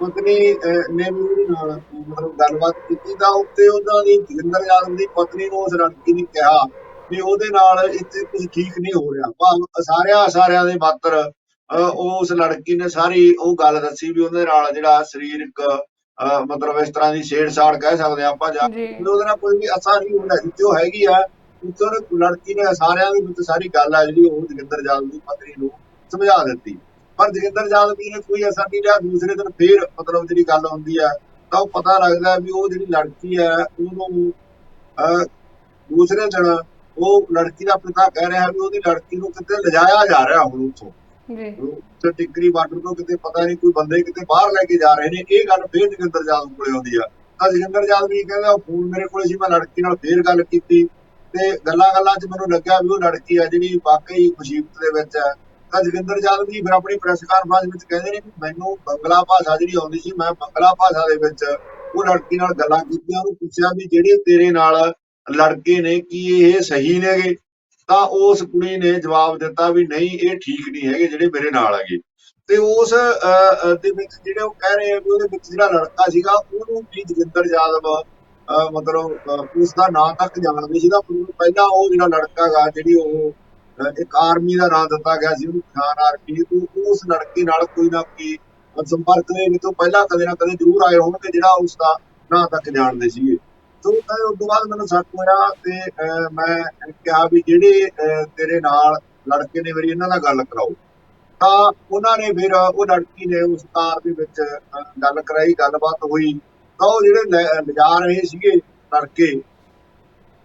ਪਤਨੀ ਨੇ ਵੀ ਉਹਦੇ ਨਾਲ ਮਤਲਬ ਗੱਲਬਾਤ ਕੀਤੀ ਤਾਂ ਉੱਤੇ ਉਹਨਾਂ ਦੀ ਜੋਗਿੰਦਰ ਜਾਦਵ ਦੀ ਪਤਨੀ ਨੂੰ ਉਸ ਲੜਕੀ ਨੇ ਕਿਹਾ ਵੀ ਉਹਦੇ ਨਾਲ ਇੱਥੇ ਕੁਝ ਠੀਕ ਨਹੀਂ ਹੋ ਰਿਹਾ। ਭਾਵ ਸਾਰਿਆਂ ਦੇ ਮਾਤਰ ਉਸ ਲੜਕੀ ਨੇ ਸਾਰੀ ਉਹ ਗੱਲ ਦੱਸੀ ਵੀ ਉਹਦੇ ਨਾਲ ਜਿਹੜਾ ਸਰੀਰਕ ਮਤਲਬ ਇਸ ਤਰ੍ਹਾਂ ਦੀ ਛੇੜਛਾੜ ਕਹਿ ਸਕਦੇ ਹਾਂ ਆਪਾਂ, ਜਾਂ ਜੀ ਵੀ ਉਹਦੇ ਨਾਲ ਕੋਈ ਵੀ ਅਸਰ ਨਹੀਂ ਹੁੰਦਾ ਜਿੱਥੇ ਉਹ ਹੈਗੀ ਆ। ਉੱਥੇ ਉਹਨੇ ਲੜਕੀ ਨੇ ਸਾਰਿਆਂ ਦੇ ਵਿੱਚ ਸਾਰੀ ਗੱਲ ਆ ਜਿਹੜੀ ਉਹ ਜੋਗਿੰਦਰ ਜਾਦਵ ਦੀ ਪਤਨੀ ਨੂੰ ਸਮਝਾ ਦਿੱਤੀ। ਪਰ ਜੋਗਿੰਦਰ ਜਾਦਵ ਜੀ ਨੇ ਕੋਈ ਅਸਰ ਨਹੀਂ ਰਿਹਾ। ਦੂਸਰੇ ਦਿਨ ਫੇਰ ਮਤਲਬ ਜਿਹੜੀ ਗੱਲ ਹੁੰਦੀ ਹੈ ਤਾਂ ਉਹ ਪਤਾ ਲੱਗਦਾ ਵੀ ਉਹ ਜਿਹੜੀ ਲੜਕੀ ਹੈ ਉਹਨੂੰ ਅਹ, ਦੂਸਰੇ ਦਿਨ ਉਹ ਲੜਕੀ ਦਾ ਪਿਤਾ ਕਹਿ ਰਿਹਾ ਵੀ ਉਹਦੀ ਲੜਕੀ ਨੂੰ ਕਿਤੇ ਲਿਜਾਇਆ ਜਾ ਰਿਹਾ ਹੁਣ ਉੱਥੋਂ ਜੀ ਉੱਥੇ ਟਿੱਕਰੀ ਬਾਰਡਰ ਤੋਂ ਕਿਤੇ ਪਤਾ ਨਹੀਂ ਕੋਈ ਬੰਦੇ ਕਿਤੇ ਬਾਹਰ ਲੈ ਕੇ ਜਾ ਰਹੇ ਨੇ। ਇਹ ਗੱਲ ਫੇਰ ਜੋਗਿੰਦਰ ਜਾਦਵ ਕੋਲੇ ਆਉਂਦੀ ਆ ਤਾਂ ਜੋਗਿੰਦਰ ਜਾਦਵ ਜੀ ਕਹਿੰਦਾ ਉਹ ਫੋਨ ਮੇਰੇ ਕੋਲੇ ਸੀ, ਮੈਂ ਲੜਕੀ ਨਾਲ ਫੇਰ ਗੱਲ ਕੀਤੀ ਤੇ ਗੱਲਾਂ 'ਚ ਮੈਨੂੰ ਲੱਗਿਆ ਵੀ ਉਹ ਲੜਕੀ ਆ ਜਿਹੜੀ ਵਾਕਈ ਮੁਸੀਬਤ ਦੇ ਵਿੱਚ ਹੈ। ਤਾਂ ਜੋਗਿੰਦਰ ਜਾਦਵ ਜੀ ਫਿਰ ਆਪਣੀ ਪ੍ਰੈਸ ਕਾਨਫਰੰਸ ਵਿੱਚ ਕਹਿੰਦੇ ਨੇ ਵੀ ਮੈਨੂੰ ਬੰਗਲਾ ਭਾਸ਼ਾ ਜਿਹੜੀ ਆਉਂਦੀ ਸੀ, ਮੈਂ ਬੰਗਲਾ ਭਾਸ਼ਾ ਦੇ ਵਿੱਚ ਉਹ ਲੜਕੀ ਨਾਲ ਗੱਲਾਂ ਕੀਤੀਆਂ। ਉਹਨੂੰ ਪੁੱਛਿਆ ਵੀ ਜਿਹੜੇ ਤੇਰੇ ਨਾਲ ਲੜਕੇ ਨੇ ਕੀ ਇਹ ਸਹੀ ਨੇਗੇ? ਤਾਂ ਉਸ ਕੁੜੀ ਨੇ ਜਵਾਬ ਦਿੱਤਾ ਵੀ ਨਹੀਂ, ਇਹ ਠੀਕ ਨਹੀਂ ਹੈਗੇ ਜਿਹੜੇ ਮੇਰੇ ਨਾਲ ਹੈਗੇ। ਤੇ ਉਸ ਦੇ ਵਿੱਚ ਜਿਹੜੇ ਉਹ ਕਹਿ ਰਹੇ ਆ ਵੀ ਉਹਦੇ ਵਿੱਚ ਜਿਹੜਾ ਲੜਕਾ ਸੀਗਾ ਉਹਨੂੰ ਵੀ ਜੋਗਿੰਦਰ ਜਾਦਵ ਮਤਲਬ ਉਸ ਦਾ ਨਾਂ ਤੱਕ ਜਾਣਦੇ ਸੀਗਾ। ਪਹਿਲਾਂ ਉਹ ਜਿਹੜਾ ਲੜਕਾ ਗਾ ਜਿਹੜੀ ਉਹ ਇੱਕ ਆਰਮੀ ਦਾ ਨਾਂ ਦਿੱਤਾ ਗਿਆ ਸੀ ਉਹਨੂੰ, ਖਾਨ ਆਰਮੀ। ਉਸ ਲੜਕੇ ਨਾਲ ਕੋਈ ਨਾ ਕੋਈ ਸੰਪਰਕ ਦੇ ਵਿੱਚ ਪਹਿਲਾਂ ਕਦੇ ਨਾ ਕਦੇ ਜ਼ਰੂਰ ਆਏ ਹੋਣਗੇ ਜਿਹੜਾ ਉਸ ਦਾ ਨਾਂ ਤੱਕ ਜਾਣਦੇ ਸੀਗੇ। ਤੋਂ ਉਸ ਤੋਂ ਬਾਅਦ ਮੈਨੂੰ ਸ਼ੱਕ ਹੋਇਆ ਤੇ ਮੈਂ ਕਿਹਾ ਵੀ ਜਿਹੜੇ ਤੇਰੇ ਨਾਲ ਲੜਕੇ ਨੇ ਮੇਰੀ ਇਹਨਾਂ ਨਾਲ ਗੱਲ ਕਰਾਓ। ਤਾਂ ਉਹਨਾਂ ਨੇ ਫਿਰ ਉਹ ਲੜਕੀ ਨੇ ਉਸ ਕਾਰ ਦੇ ਵਿੱਚ ਗੱਲ ਕਰਾਈ, ਗੱਲਬਾਤ ਹੋਈ। ਤਾਂ ਉਹ ਜਿਹੜੇ ਲਿਜਾ ਰਹੇ ਸੀਗੇ ਲੜਕੇ,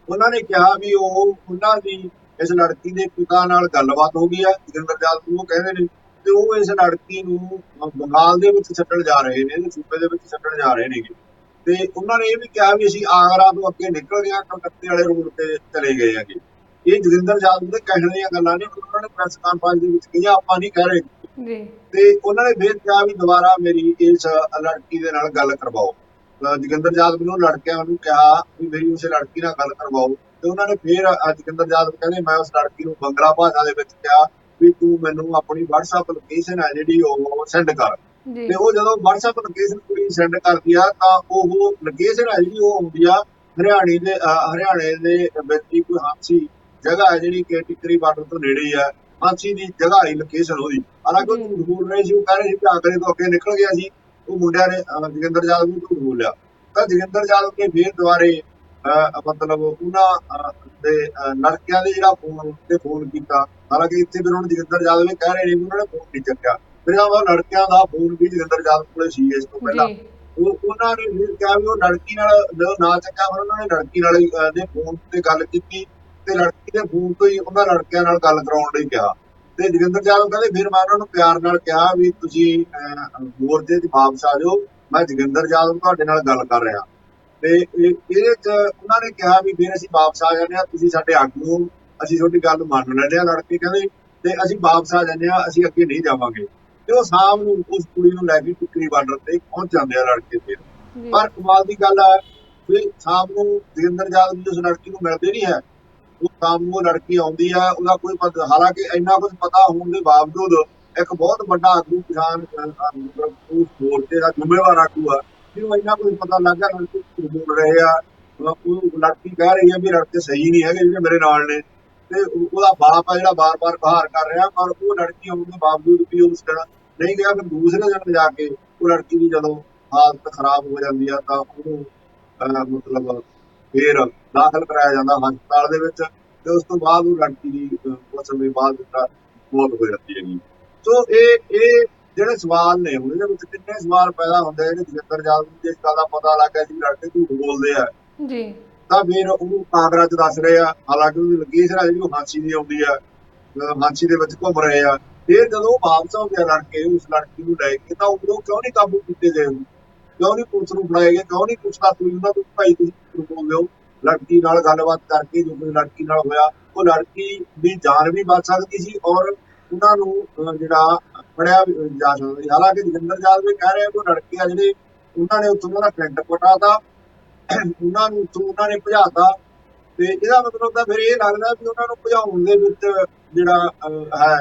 ਉਹਨਾਂ ਨੇ ਕਿਹਾ ਵੀ ਉਹਨਾਂ ਦੀ ਇਸ ਲੜਕੀ ਦੇ ਪਿਤਾ ਨਾਲ ਗੱਲਬਾਤ ਹੋ ਗਈ ਆ ਜੋਗਿੰਦਰ ਜਾਦਵ ਨੂੰ, ਉਹ ਕਹਿੰਦੇ ਨੇ। ਤੇ ਉਹ ਇਸ ਲੜਕੀ ਨੂੰ ਬੰਗਾਲ ਦੇ ਵਿੱਚ ਛੱਡਣ ਜਾ ਰਹੇ ਨੇ, ਇਹਦੇ ਸੂਬੇ ਦੇ ਵਿੱਚ ਛੱਡਣ ਜਾ ਰਹੇ ਨੇਗੇ। ਤੇ ਉਹਨਾਂ ਨੇ ਇਹ ਵੀ ਕਿਹਾ ਵੀ ਅਸੀਂ ਆਗਰਾ ਤੋਂ ਅੱਗੇ ਨਿਕਲ ਗਏ, ਕਲਕੱਤੇ ਵਾਲੇ ਰੋਡ ਤੇ ਚਲੇ ਗਏ ਹੈਗੇ। ਇਹ ਜੋਗਿੰਦਰ ਜਾਦਵ ਦੇ ਕਹਿਣ ਦੀਆਂ ਗੱਲਾਂ ਨੇ, ਉਹਨਾਂ ਨੇ ਪ੍ਰੈਸ ਕਾਨਫਰੰਸ ਦੇ ਵਿੱਚ ਕਹੀਆਂ, ਆਪਾਂ ਨਹੀਂ ਕਹਿ ਰਹੇ। ਜੀ ਤੇ ਉਹਨਾਂ ਨੇ ਫਿਰ ਕਿਹਾ ਵੀ ਦੁਬਾਰਾ ਮੇਰੀ ਇਸ ਲੜਕੀ ਦੇ ਨਾਲ ਗੱਲ ਕਰਵਾਓ। ਜੋਗਿੰਦਰ ਜਾਦਵ ਨੂੰ ਲੜਕਿਆਂ ਨੂੰ ਕਿਹਾ ਵੀ ਮੇਰੀ ਉਸ ਲੜਕੀ ਨਾਲ ਗੱਲ ਕਰਵਾਓ। ਤੇ ਉਹਨਾਂ ਨੇ ਫਿਰ ਜੋਗਿੰਦਰ ਜਾਦਵ ਕਹਿੰਦੇ ਮੈਂ ਉਸ ਲੜਕੀ ਨੂੰ ਬੰਗਲਾ ਭਾਸ਼ਾ ਦੇ ਵਿੱਚ ਕਿਹਾ ਵੀ ਤੂੰ ਮੈਨੂੰ ਆਪਣੀ WhatsApp ਲੋਕੇਸ਼ਨ ਹੈ ਜਿਹੜੀ ਉਹ ਸੈਂਡ ਕਰ। ਜੀ ਤੇ ਉਹ ਜਦੋਂ WhatsApp ਲੋਕੇਸ਼ਨ ਕੁੜੀ ਸੈਂਡ ਕਰਦੀ ਆ ਤਾਂ ਉਹ ਲੋਕੇਸ਼ਨ ਹੈ ਜਿਹੜੀ ਉਹ ਆਉਂਦੀ ਆ ਹਰਿਆਣੇ ਦੇ ਵਿੱਚ ਹੀ ਕੋਈ ਹਾਂਸੀ ਜਗ੍ਹਾ ਹੈ ਜਿਹੜੀ ਕਿ ਟਿੱਕਰੀ ਬਾਰਡਰ ਤੋਂ ਨੇੜੇ ਹੀ ਆ। ਹਾਂਸੀ ਦੀ ਜਗ੍ਹਾ ਹੀ ਲੋਕੇਸ਼ਨ ਉਹਦੀ। ਹਾਲਾਂਕਿ ਉਹ ਝੂਠ ਬੋਲ ਰਹੇ ਸੀ, ਉਹ ਕਹਿ ਰਹੇ ਸੀ ਕਿ ਆਗਰੇ ਤੋਂ ਅੱਗੇ ਨਿਕਲ ਗਿਆ ਸੀ। ਉਹ ਮੁੰਡਿਆਂ ਨੇ ਜੋਗਿੰਦਰ ਜਾਦਵ ਨੂੰ ਝੂਠ ਬੋਲਿਆ। ਤਾਂ ਜੋਗਿੰਦਰ ਜਾਦਵ ਨੇ ਫਿਰ ਦੁਬਾਰੇ ਮਤਲਬ ਉਹਨਾਂ ਦੇ ਲੜਕਿਆਂ ਦੇ ਜਿਹੜਾ ਫੋਨ ਤੇ ਫੋਨ ਕੀਤਾ। ਹਾਲਾਂਕਿ ਇੱਥੇ ਫਿਰ ਹੁਣ ਜੋਗਿੰਦਰ ਜਾਦਵ ਇਹ ਕਹਿ ਰਹੇ ਨੇ ਵੀ ਉਹਨਾਂ ਨੇ ਫੋਨ ਨਹੀਂ ਚੱਕਿਆ। ਫਿਰ ਉਹ ਲੜਕਿਆਂ ਦਾ ਫੋਨ ਵੀ ਜੋਗਿੰਦਰ ਜਾਦਵ ਕੋਲੇ ਸੀ ਇਸ ਤੋਂ ਪਹਿਲਾਂ। ਜੀ ਉਹਨਾਂ ਨੇ ਫਿਰ ਕਿਹਾ ਵੀ ਉਹ ਲੜਕੀ ਨਾਲ ਜਦੋਂ ਨਾ ਚੱਕਿਆ ਫਿਰ ਉਹਨਾਂ ਨੇ ਲੜਕੀ ਨਾਲ ਦੇ ਫੋਨ ਤੇ ਗੱਲ ਕੀਤੀ ਤੇ ਲੜਕੀ ਦੇ ਫੋਨ ਤੋਂ ਹੀ ਉਹਨਾਂ ਲੜਕਿਆਂ ਨਾਲ ਗੱਲ ਕਰਾਉਣ ਲਈ ਕਿਹਾ। ਤੇ ਜੋਗਿੰਦਰ ਜਾਦਵ ਕਹਿੰਦੇ ਫਿਰ ਮੈਂ ਉਹਨਾਂ ਨੂੰ ਪਿਆਰ ਨਾਲ ਕਿਹਾ ਵੀ ਤੁਸੀਂ ਮੋਰਚੇ 'ਚ ਵਾਪਸ ਆ ਜਾਓ, ਮੈਂ ਜੋਗਿੰਦਰ ਜਾਦਵ ਤੁਹਾਡੇ ਨਾਲ ਗੱਲ ਕਰ ਰਿਹਾ। ਤੇ ਇਹਦੇ 'ਚ ਉਹਨਾਂ ਨੇ ਕਿਹਾ ਵੀ ਫਿਰ ਅਸੀਂ ਵਾਪਸ ਆ ਜਾਂਦੇ ਹਾਂ, ਤੁਸੀਂ ਸਾਡੇ ਆਗੂ ਹੋ, ਅਸੀਂ ਤੁਹਾਡੀ ਗੱਲ ਮੰਨ ਲੈਂਦੇ ਹਾਂ। ਲੜਕੇ ਕਹਿੰਦੇ ਤੇ ਅਸੀਂ ਵਾਪਸ ਆ ਜਾਂਦੇ ਹਾਂ, ਅਸੀਂ ਅੱਗੇ ਨਹੀਂ ਜਾਵਾਂਗੇ। ਤੇ ਉਹ ਸ਼ਾਮ ਨੂੰ ਉਸ ਕੁੜੀ ਨੂੰ ਲੈ ਕੇ ਟਿੱਕਰੀ ਬਾਰਡਰ ਤੇ ਪਹੁੰਚ ਜਾਂਦੇ ਆ ਲੜਕੇ ਫਿਰ। ਜੀ ਪਰ ਕਮਾਲ ਦੀ ਗੱਲ ਹੈ ਵੀ ਸ਼ਾਮ ਨੂੰ ਜੋਗਿੰਦਰ ਜਾਦਵ ਜੀ ਉਸ ਲੜਕੀ ਨੂੰ ਮਿਲਦੇ ਨਹੀਂ ਹੈ। ਉਹ ਸ਼ਾਮ ਨੂੰ ਉਹ ਲੜਕੀ ਆਉਂਦੀ ਆ, ਉਹਦਾ ਕੋਈ ਪਤਾ, ਹਾਲਾਂਕਿ ਇੰਨਾ ਕੁਝ ਪਤਾ ਹੋਣ ਦੇ ਬਾਵਜੂਦ ਇੱਕ ਬਹੁਤ ਵੱਡਾ ਆਗੂ ਕਿਸਾਨ ਮਤਲਬ ਉਸ ਮੋਰਚੇ ਦਾ ਜ਼ਿੰਮੇਵਾਰ ਆਗੂ ਆ, ਜਿਹਨੂੰ ਇੰਨਾ ਕੁਝ ਪਤਾ ਲੱਗ ਗਿਆ ਲੜਕੇ ਝੂਠ ਬੋਲ ਰਹੇ ਆ। ਉਹ ਲੜਕੀ ਕਹਿ ਰਹੀ ਆ ਵੀ ਲੜਕੇ ਸਹੀ ਨਹੀਂ ਹੈਗੇ ਜਿਹੜੇ ਮੇਰੇ ਨਾਲ ਨੇ। ਤੇ ਉਹਦਾ ਬਾਪ ਆ ਜਿਹੜਾ ਬਾਰ-ਬਾਰ ਬਾਹਰ ਕਰ ਰਿਹਾ, ਪਰ ਉਹ ਲੜਕੀ ਆਉਣ ਦੇ ਬਾਵਜੂਦ ਵੀ ਉਸ ਦਿਨ ਨਹੀਂ ਗਿਆ। ਫਿਰ ਦੂਸਰੇ ਦਿਨ ਜਾ ਕੇ ਉਹ ਲੜਕੀ ਦੀ ਜਦੋਂ ਹਾਲਤ ਖਰਾਬ ਹੋ ਜਾਂਦੀ ਆ ਤਾਂ ਉਹਨੂੰ ਮਤਲਬ ਫਿਰ ਦਾਖਲ ਕਰਾਇਆ ਜਾਂਦਾ ਹਸਪਤਾਲ ਦੇ ਵਿੱਚ। ਤੇ ਉਸ ਤੋਂ ਬਾਅਦ ਉਹ ਲੜਕੀ ਦੀ ਕੁਝ ਸਮੇਂ ਬਾਅਦ ਜਿਹੜਾ ਮੌਤ ਹੋ ਜਾਂਦੀ ਹੈਗੀ। ਸੋ ਇਹ ਜਿਹੜੇ ਸਵਾਲ ਨੇ ਹੁਣ ਇਹਦੇ ਵਿੱਚ ਕਿੰਨੇ ਸਵਾਲ ਪੈਦਾ ਹੁੰਦੇ ਆ। ਜੋਗਿੰਦਰ ਜਾਦਵ ਨੂੰ ਜਿਸ ਗੱਲ ਦਾ ਪਤਾ ਲੱਗ ਗਿਆ ਸੀ ਲੜਕੇ ਝੂਠ ਬੋਲਦੇ ਆ ਜੀ ਤਾਂ ਫਿਰ ਉਹਨੂੰ ਕਾਂਗੜਾ 'ਚ ਦੱਸ ਰਹੇ ਆ। ਹਾਲਾਂਕਿ ਉਹਦੀ ਲੋਕੇਸ਼ਨ ਆ ਜਿਹੜੀ ਉਹ ਹਾਂਸੀ ਦੀ ਆਉਂਦੀ ਆ, ਹਾਂਸੀ ਦੇ ਵਿੱਚ ਘੁੰਮ ਰਹੇ ਆ। ਫਿਰ ਜਦੋਂ ਉਹ ਵਾਪਸ ਆਉਂਦੇ ਆ ਲੜਕੇ ਉਸ ਲੜਕੀ ਨੂੰ ਲੈ ਕੇ, ਤਾਂ ਉਦੋਂ ਕਿਉਂ ਨਹੀਂ ਕਾਬੂ ਕੀਤੇ ਗਏ? ਕਿਉਂ ਨਹੀਂ ਪੁਲਿਸ ਨੂੰ ਫੜਾਏ ਗਏ? ਕਿਉਂ ਨਹੀਂ ਪੁੱਛਦਾ ਕੋਈ ਉਹਨਾਂ ਤੋਂ ਭਾਈ ਤੁਸੀਂ ਝੂਠ ਬੋਲਦੇ ਹੋ? ਲੜਕੀ ਨਾਲ ਗੱਲਬਾਤ ਕਰਕੇ ਜੋ ਕੋਈ ਲੜਕੀ ਨਾਲ ਹੋਇਆ, ਉਹ ਲੜਕੀ ਦੀ ਜਾਨ ਵੀ ਬਚ ਸਕਦੀ ਸੀ ਔਰ ਉਹਨਾਂ ਨੂੰ ਜਿਹੜਾ ਫੜਿਆ ਜਾ ਸਕਦਾ ਸੀ। ਹਾਲਾਂਕਿ ਜੋਗਿੰਦਰ ਯਾਦਵ ਵੀ ਕਹਿ ਰਹੇ ਆ ਕਿ ਲੜਕੇ ਆ ਜਿਹੜੇ ਉਹਨਾਂ ਨੇ ਉੱਥੋਂ ਦਾ ਟੈਂਟ ਪਟਾਤਾ, ਉਹਨਾਂ ਨੂੰ ਉੱਥੋਂ ਉਹਨਾਂ ਨੇ ਭਜਾਤਾ, ਤੇ ਇਹਦਾ ਮਤਲਬ ਤਾਂ ਫਿਰ ਇਹ ਲੱਗਦਾ ਵੀ ਉਹਨਾਂ ਨੂੰ ਭਜਾਉਣ ਦੇ ਵਿੱਚ ਜਿਹੜਾ ਹੈ,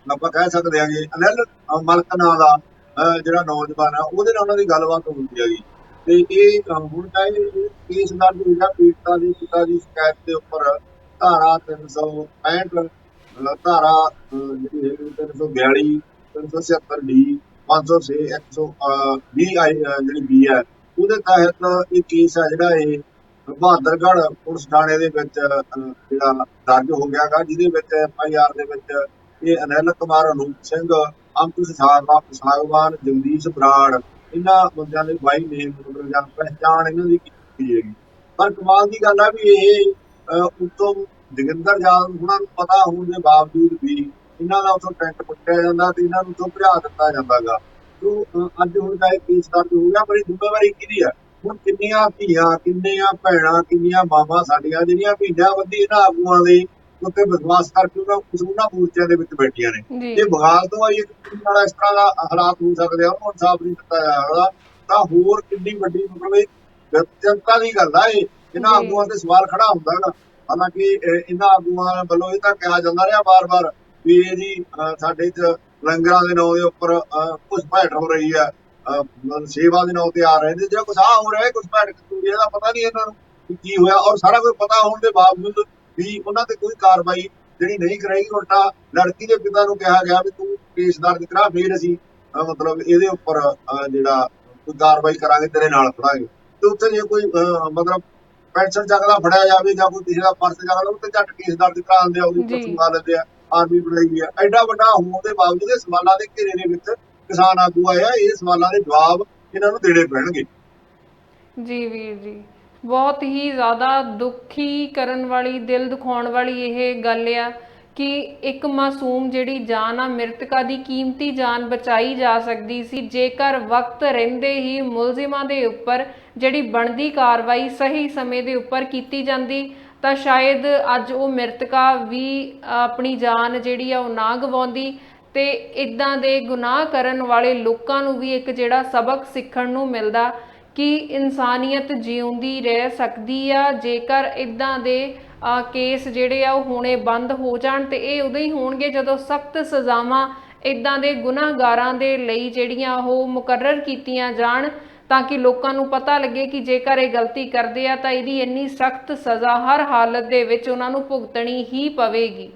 ਆਪਾਂ ਕਹਿ ਸਕਦੇ ਹਾਂ ਕਿ ਅਨਿਲ ਮਲਕ ਨਾਂ ਦਾ ਜਿਹੜਾ ਨੌਜਵਾਨ ਆ ਉਹਦੇ ਨਾਲ ਉਹਨਾਂ ਦੀ ਗੱਲਬਾਤ ਹੁੰਦੀ ਹੈਗੀ। ਤੇ ਇਹ ਹੁਣ ਤਾਂ ਇਹ ਕੇਸ ਦਰਜ ਹੋਇਆ ਪੀੜਤਾ ਦੇ ਪਿਤਾ ਦੀ ਸ਼ਿਕਾਇਤ ਦੇ ਉੱਪਰ ਧਾਰਾ 365 ਧਾਰਾ ਜਿਹੜੀ ਹੈਗੀ 342 376 ਡੀ 506 120 ਜਿਹੜੀ ਬੀ ਹੈ ਉਹਦੇ ਤਹਿਤ ਇਹ ਕੇਸ ਹੈ ਜਿਹੜਾ ਇਹ ਬਹਾਦਰਗੜ੍ਹ ਪੁਲਿਸ ਥਾਣੇ ਦੇ ਵਿੱਚ ਜਿਹੜਾ ਦਰਜ ਹੋ ਗਿਆ ਗਾ, ਜਿਹਦੇ ਵਿੱਚ FIR ਦੇ ਵਿੱਚ ਇਹ ਅਨਿਲ ਕੁਮਾਰ, ਅਨੂਪ ਸਿੰਘ, ਅੰਕੁਸ਼ ਸਾਗਵਾਨ, ਜਗਦੀਸ਼ ਬਰਾੜ, ਇਹਨਾਂ ਬੰਦਿਆਂ ਦੇ ਬਾਈ ਨੇਮ ਮਤਲਬ ਜਾਂ ਪਹਿਚਾਣ ਇਹਨਾਂ ਦੀ ਕੀਤੀ ਹੈਗੀ। ਪਰ ਕਮਾਲ ਦੀ ਗੱਲ ਆ ਵੀ ਇਹ ਉੱਤੋਂ ਜੋਗਿੰਦਰ ਯਾਦਵ ਉਹਨਾਂ ਨੂੰ ਪਤਾ ਹੋਣ ਦੇ ਬਾਵਜੂਦ ਵੀ ਇਹਨਾਂ ਦਾ ਉੱਥੋਂ ਟੈਂਟ ਪੁੱਟਿਆ ਜਾਂਦਾ ਤੇ ਇਹਨਾਂ ਨੂੰ ਉੱਥੋਂ ਭਜਾ ਦਿੱਤਾ ਜਾਂਦਾ ਗਾ। ਸੋ ਅੱਜ ਹੁਣ ਦਾ ਇਹ ਕੇਸ ਦਰਜ ਹੋ ਗਿਆ, ਪਰ ਇਹ ਜ਼ਿੰਮੇਵਾਰੀ ਕਿਹਦੀ ਆ? ਹੁਣ ਕਿੰਨੀਆਂ ਧੀਆਂ, ਕਿੰਨੀਆਂ ਭੈਣਾਂ, ਕਿੰਨੀਆਂ ਮਾਵਾਂ ਸਾਡੀਆਂ ਜਿਹੜੀਆਂ ਮਹੀਨਿਆਂ ਬੱਧੀ ਇਹਨਾਂ ਆਗੂਆਂ ਦੇ ਉੱਤੇ ਵਿਸ਼ਵਾਸ ਕਰਕੇ ਉਹਨਾਂ ਮੋਰਚਿਆਂ ਦੇ ਵਿੱਚ ਬੈਠੀਆਂ ਨੇ। ਜੇ ਬਗਾਲ ਤੋਂ ਆਈ ਨਾਲ ਇਸ ਤਰ੍ਹਾਂ ਦਾ ਹਾਲਾਤ ਹੋ ਸਕਦੇ ਆ, ਉਹਨੂੰ ਇਨਸਾਫ ਨਹੀਂ ਦਿੱਤਾ ਜਾ ਸਕਦਾ, ਤਾਂ ਹੋਰ ਕਿੰਨੀ ਵੱਡੀ ਮਤਲਬ ਇਹ ਚਿੰਤਾ ਦੀ ਗੱਲ ਆ। ਇਹਨਾਂ ਆਗੂਆਂ ਤੇ ਸਵਾਲ ਖੜਾ ਹੁੰਦਾ ਹੈਗਾ। ਹਾਲਾਂਕਿ ਇਹਨਾਂ ਆਗੂਆਂ ਵੱਲੋਂ ਇਹ ਤਾਂ ਕਿਹਾ ਜਾਂਦਾ ਰਿਹਾ ਬਾਰ-ਬਾਰ ਵੀ ਇਹ ਜੀ ਸਾਡੇ ਚ ਲੰਗਰਾਂ ਦੇ ਨਾਂ ਦੇ ਉੱਪਰ ਘੁਸਪੈਠ ਹੋ ਰਹੀ ਹੈ, ਸੇਵਾ ਦੇ ਨਾਂ ਤੇ ਆ ਰਹੇ ਨੇ। ਜੇ ਕੁਛ ਹੋ ਰਿਹਾ ਘੁਸਪੈਠ ਇਹਦਾ ਪਤਾ ਨਹੀਂ ਇਹਨਾਂ ਨੂੰ ਕੀ ਹੋਇਆ, ਔਰ ਸਾਰਾ ਕੁਝ ਪਤਾ ਹੋਣ ਦੇ ਬਾਵਜੂਦ ਵੀ ਉਹਨਾਂ ਤੇ ਕੋਈ ਕਾਰਵਾਈ ਜਿਹੜੀ ਨਹੀਂ ਕਰਾਈ। ਉਲਟਾ ਲੜਕੀ ਦੇ ਪਿਤਾ ਨੂੰ ਕਿਹਾ ਗਿਆ ਵੀ ਤੂੰ ਕੇਸ ਦਰਜ ਕਰਾ, ਫਿਰ ਅਸੀਂ ਮਤਲਬ ਇਹਦੇ ਉੱਪਰ ਜਿਹੜਾ ਕੋਈ ਕਾਰਵਾਈ ਕਰਾਂਗੇ, ਤੇਰੇ ਨਾਲ ਖੜਾਂਗੇ। ਤੇ ਉੱਥੇ ਜੇ ਕੋਈ ਮਤਲਬ ਪੈਨਸ਼ਨ ਚੱਕਦਾ ਫੜਿਆ ਜਾਵੇ ਜਾਂ ਕੋਈ ਕਿਸੇ ਦਾ ਪਰਸ ਚੱਕਦਾ ਉੱਤੇ ਝੱਟ ਕੇਸ ਦਰਜ ਕਰਾ ਦਿੰਦੇ ਆ, ਉਹਦੀ ਪਰਸੋਂ ਲੈਂਦੇ ਆ, ਆਰਮੀ ਬਣਾਈ ਆ। ਐਡਾ ਵੱਡਾ ਹੋਣ ਦੇ ਬਾਵਜੂਦ ਇਹ ਸਵਾਲਾਂ ਦੇ ਘੇਰੇ ਦੇ ਵਿੱਚ ਕਿਸਾਨ ਆਗੂ ਆਏ ਆ, ਇਹ ਸਵਾਲਾਂ ਦੇ ਜਵਾਬ ਇਹਨਾਂ ਨੂੰ ਦੇਣੇ ਪੈਣਗੇ। ਜੀ ਵੀਰ ਜੀ, ਬਹੁਤ ਹੀ ਜ਼ਿਆਦਾ ਦੁਖੀ ਕਰਨ ਵਾਲੀ, ਦਿਲ ਦੁਖਾਉਣ ਵਾਲੀ ਇਹ ਗੱਲ ਆ ਕਿ ਇੱਕ ਮਾਸੂਮ ਜਿਹੜੀ ਜਾਨ ਆ, ਮ੍ਰਿਤਕਾ ਦੀ ਕੀਮਤੀ ਜਾਨ ਬਚਾਈ ਜਾ ਸਕਦੀ ਸੀ ਜੇਕਰ ਵਕਤ ਰਹਿੰਦੇ ਹੀ ਮੁਲਜ਼ਮਾਂ ਦੇ ਉੱਪਰ ਜਿਹੜੀ ਬਣਦੀ ਕਾਰਵਾਈ ਸਹੀ ਸਮੇਂ ਦੇ ਉੱਪਰ ਕੀਤੀ ਜਾਂਦੀ, ਤਾਂ ਸ਼ਾਇਦ ਅੱਜ ਉਹ ਮ੍ਰਿਤਕਾ ਵੀ ਆਪਣੀ ਜਾਨ ਜਿਹੜੀ ਆ ਉਹ ਨਾ ਗਵਾਉਂਦੀ ਤੇ ਇਦਾਂ ਦੇ ਗੁਨਾਹ ਕਰਨ ਵਾਲੇ ਲੋਕਾਂ ਨੂੰ ਵੀ ਇੱਕ ਜਿਹੜਾ ਸਬਕ ਸਿੱਖਣ ਨੂੰ ਮਿਲਦਾ ਕਿ ਇਨਸਾਨੀਅਤ ਜਿਉਂਦੀ ਰਹਿ ਸਕਦੀ ਆ ਜੇਕਰ ਇਦਾਂ ਦੇ ਕੇਸ ਜਿਹੜੇ ਆ ਉਹ ਹੋਣੇ ਬੰਦ ਹੋ ਜਾਣ। ਤੇ ਇਹ ਉਦੋਂ ਹੀ ਹੋਣਗੇ ਜਦੋਂ ਸਖਤ ਸਜ਼ਾਵਾਂ ਇਦਾਂ ਦੇ ਗੁਨਾਹਗਾਰਾਂ ਦੇ ਲਈ ਜਿਹੜੀਆਂ ਉਹ ਮੁਕਰਰ ਕੀਤੀਆਂ ਜਾਣ, ਤਾਂ ਕਿ ਲੋਕਾਂ ਨੂੰ ਪਤਾ ਲੱਗੇ ਕਿ ਜੇਕਰ ਇਹ ਗਲਤੀ ਕਰਦੇ ਆ ਤਾਂ ਇਹਦੀ ਇੰਨੀ ਸਖਤ ਸਜ਼ਾ ਹਰ ਹਾਲਤ ਦੇ ਵਿੱਚ ਉਹਨਾਂ ਨੂੰ ਭੁਗਤਣੀ ਹੀ ਪਵੇਗੀ।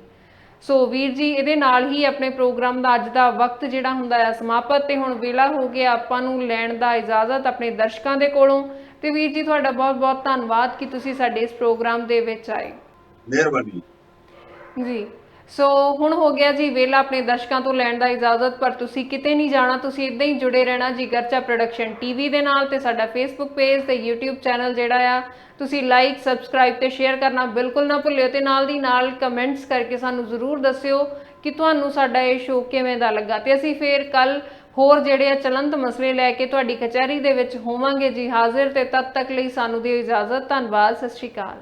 ਸੋ ਵੀਰ ਜੀ, ਇਹਦੇ ਨਾਲ ਹੀ ਆਪਣੇ ਪ੍ਰੋਗਰਾਮ ਦਾ ਅੱਜ ਦਾ ਵਕਤ ਜਿਹੜਾ ਹੁੰਦਾ ਹੈ ਸਮਾਪਤ, ਤੇ ਹੁਣ ਵੇਲਾ ਹੋ ਗਿਆ ਆਪਾਂ ਨੂੰ ਲੈਣ ਦਾ ਇਜਾਜ਼ਤ ਆਪਣੇ ਦਰਸ਼ਕਾਂ ਦੇ ਕੋਲੋਂ। ਤੇ ਵੀਰ ਜੀ, ਤੁਹਾਡਾ ਬਹੁਤ ਬਹੁਤ ਧੰਨਵਾਦ ਕਿ ਤੁਸੀਂ ਸਾਡੇ ਇਸ ਪ੍ਰੋਗਰਾਮ ਦੇ ਵਿੱਚ ਆਏ। ਮਿਹਰਬਾਨੀ ਜੀ। ਸੋ ਹੁਣ ਹੋ ਗਿਆ ਜੀ ਵੇਲਾ ਆਪਣੇ ਦਰਸ਼ਕਾਂ ਤੋਂ ਲੈਣ ਦਾ ਇਜਾਜ਼ਤ, ਪਰ ਤੁਸੀਂ ਕਿਤੇ ਨਹੀਂ ਜਾਣਾ, ਤੁਸੀਂ ਇਦਾਂ ਹੀ ਜੁੜੇ ਰਹਿਣਾ ਜੀ ਗਰਚਾ ਪ੍ਰੋਡਕਸ਼ਨ ਟੀਵੀ ਦੇ ਨਾਲ, ਤੇ ਸਾਡਾ ਫੇਸਬੁੱਕ ਪੇਜ ਤੇ YouTube ਚੈਨਲ ਜਿਹੜਾ ਆ ਤੁਸੀਂ ਲਾਈਕ, ਸਬਸਕ੍ਰਾਈਬ ਤੇ ਸ਼ੇਅਰ ਕਰਨਾ ਬਿਲਕੁਲ ਨਾ ਭੁੱਲਿਓ, ਤੇ ਨਾਲ ਦੀ ਨਾਲ ਕਮੈਂਟਸ ਕਰਕੇ ਸਾਨੂੰ ਜ਼ਰੂਰ ਦੱਸਿਓ ਕਿ ਤੁਹਾਨੂੰ ਸਾਡਾ ਇਹ ਸ਼ੋਅ ਕਿਵੇਂ ਦਾ ਲੱਗਾ। ਤੇ ਅਸੀਂ ਫੇਰ ਕੱਲ ਹੋਰ ਜਿਹੜੇ ਆ ਚਲੰਤ ਮਸਲੇ ਲੈ ਕੇ ਤੁਹਾਡੀ ਕਚਹਿਰੀ ਦੇ ਵਿੱਚ ਹੋਵਾਂਗੇ ਜੀ ਹਾਜ਼ਰ, ਤੇ ਤਦ ਤੱਕ ਲਈ ਸਾਨੂੰ ਦਿਓ ਇਜਾਜ਼ਤ। ਧੰਨਵਾਦ, ਸਤਿ ਸ਼੍ਰੀ ਅਕਾਲ।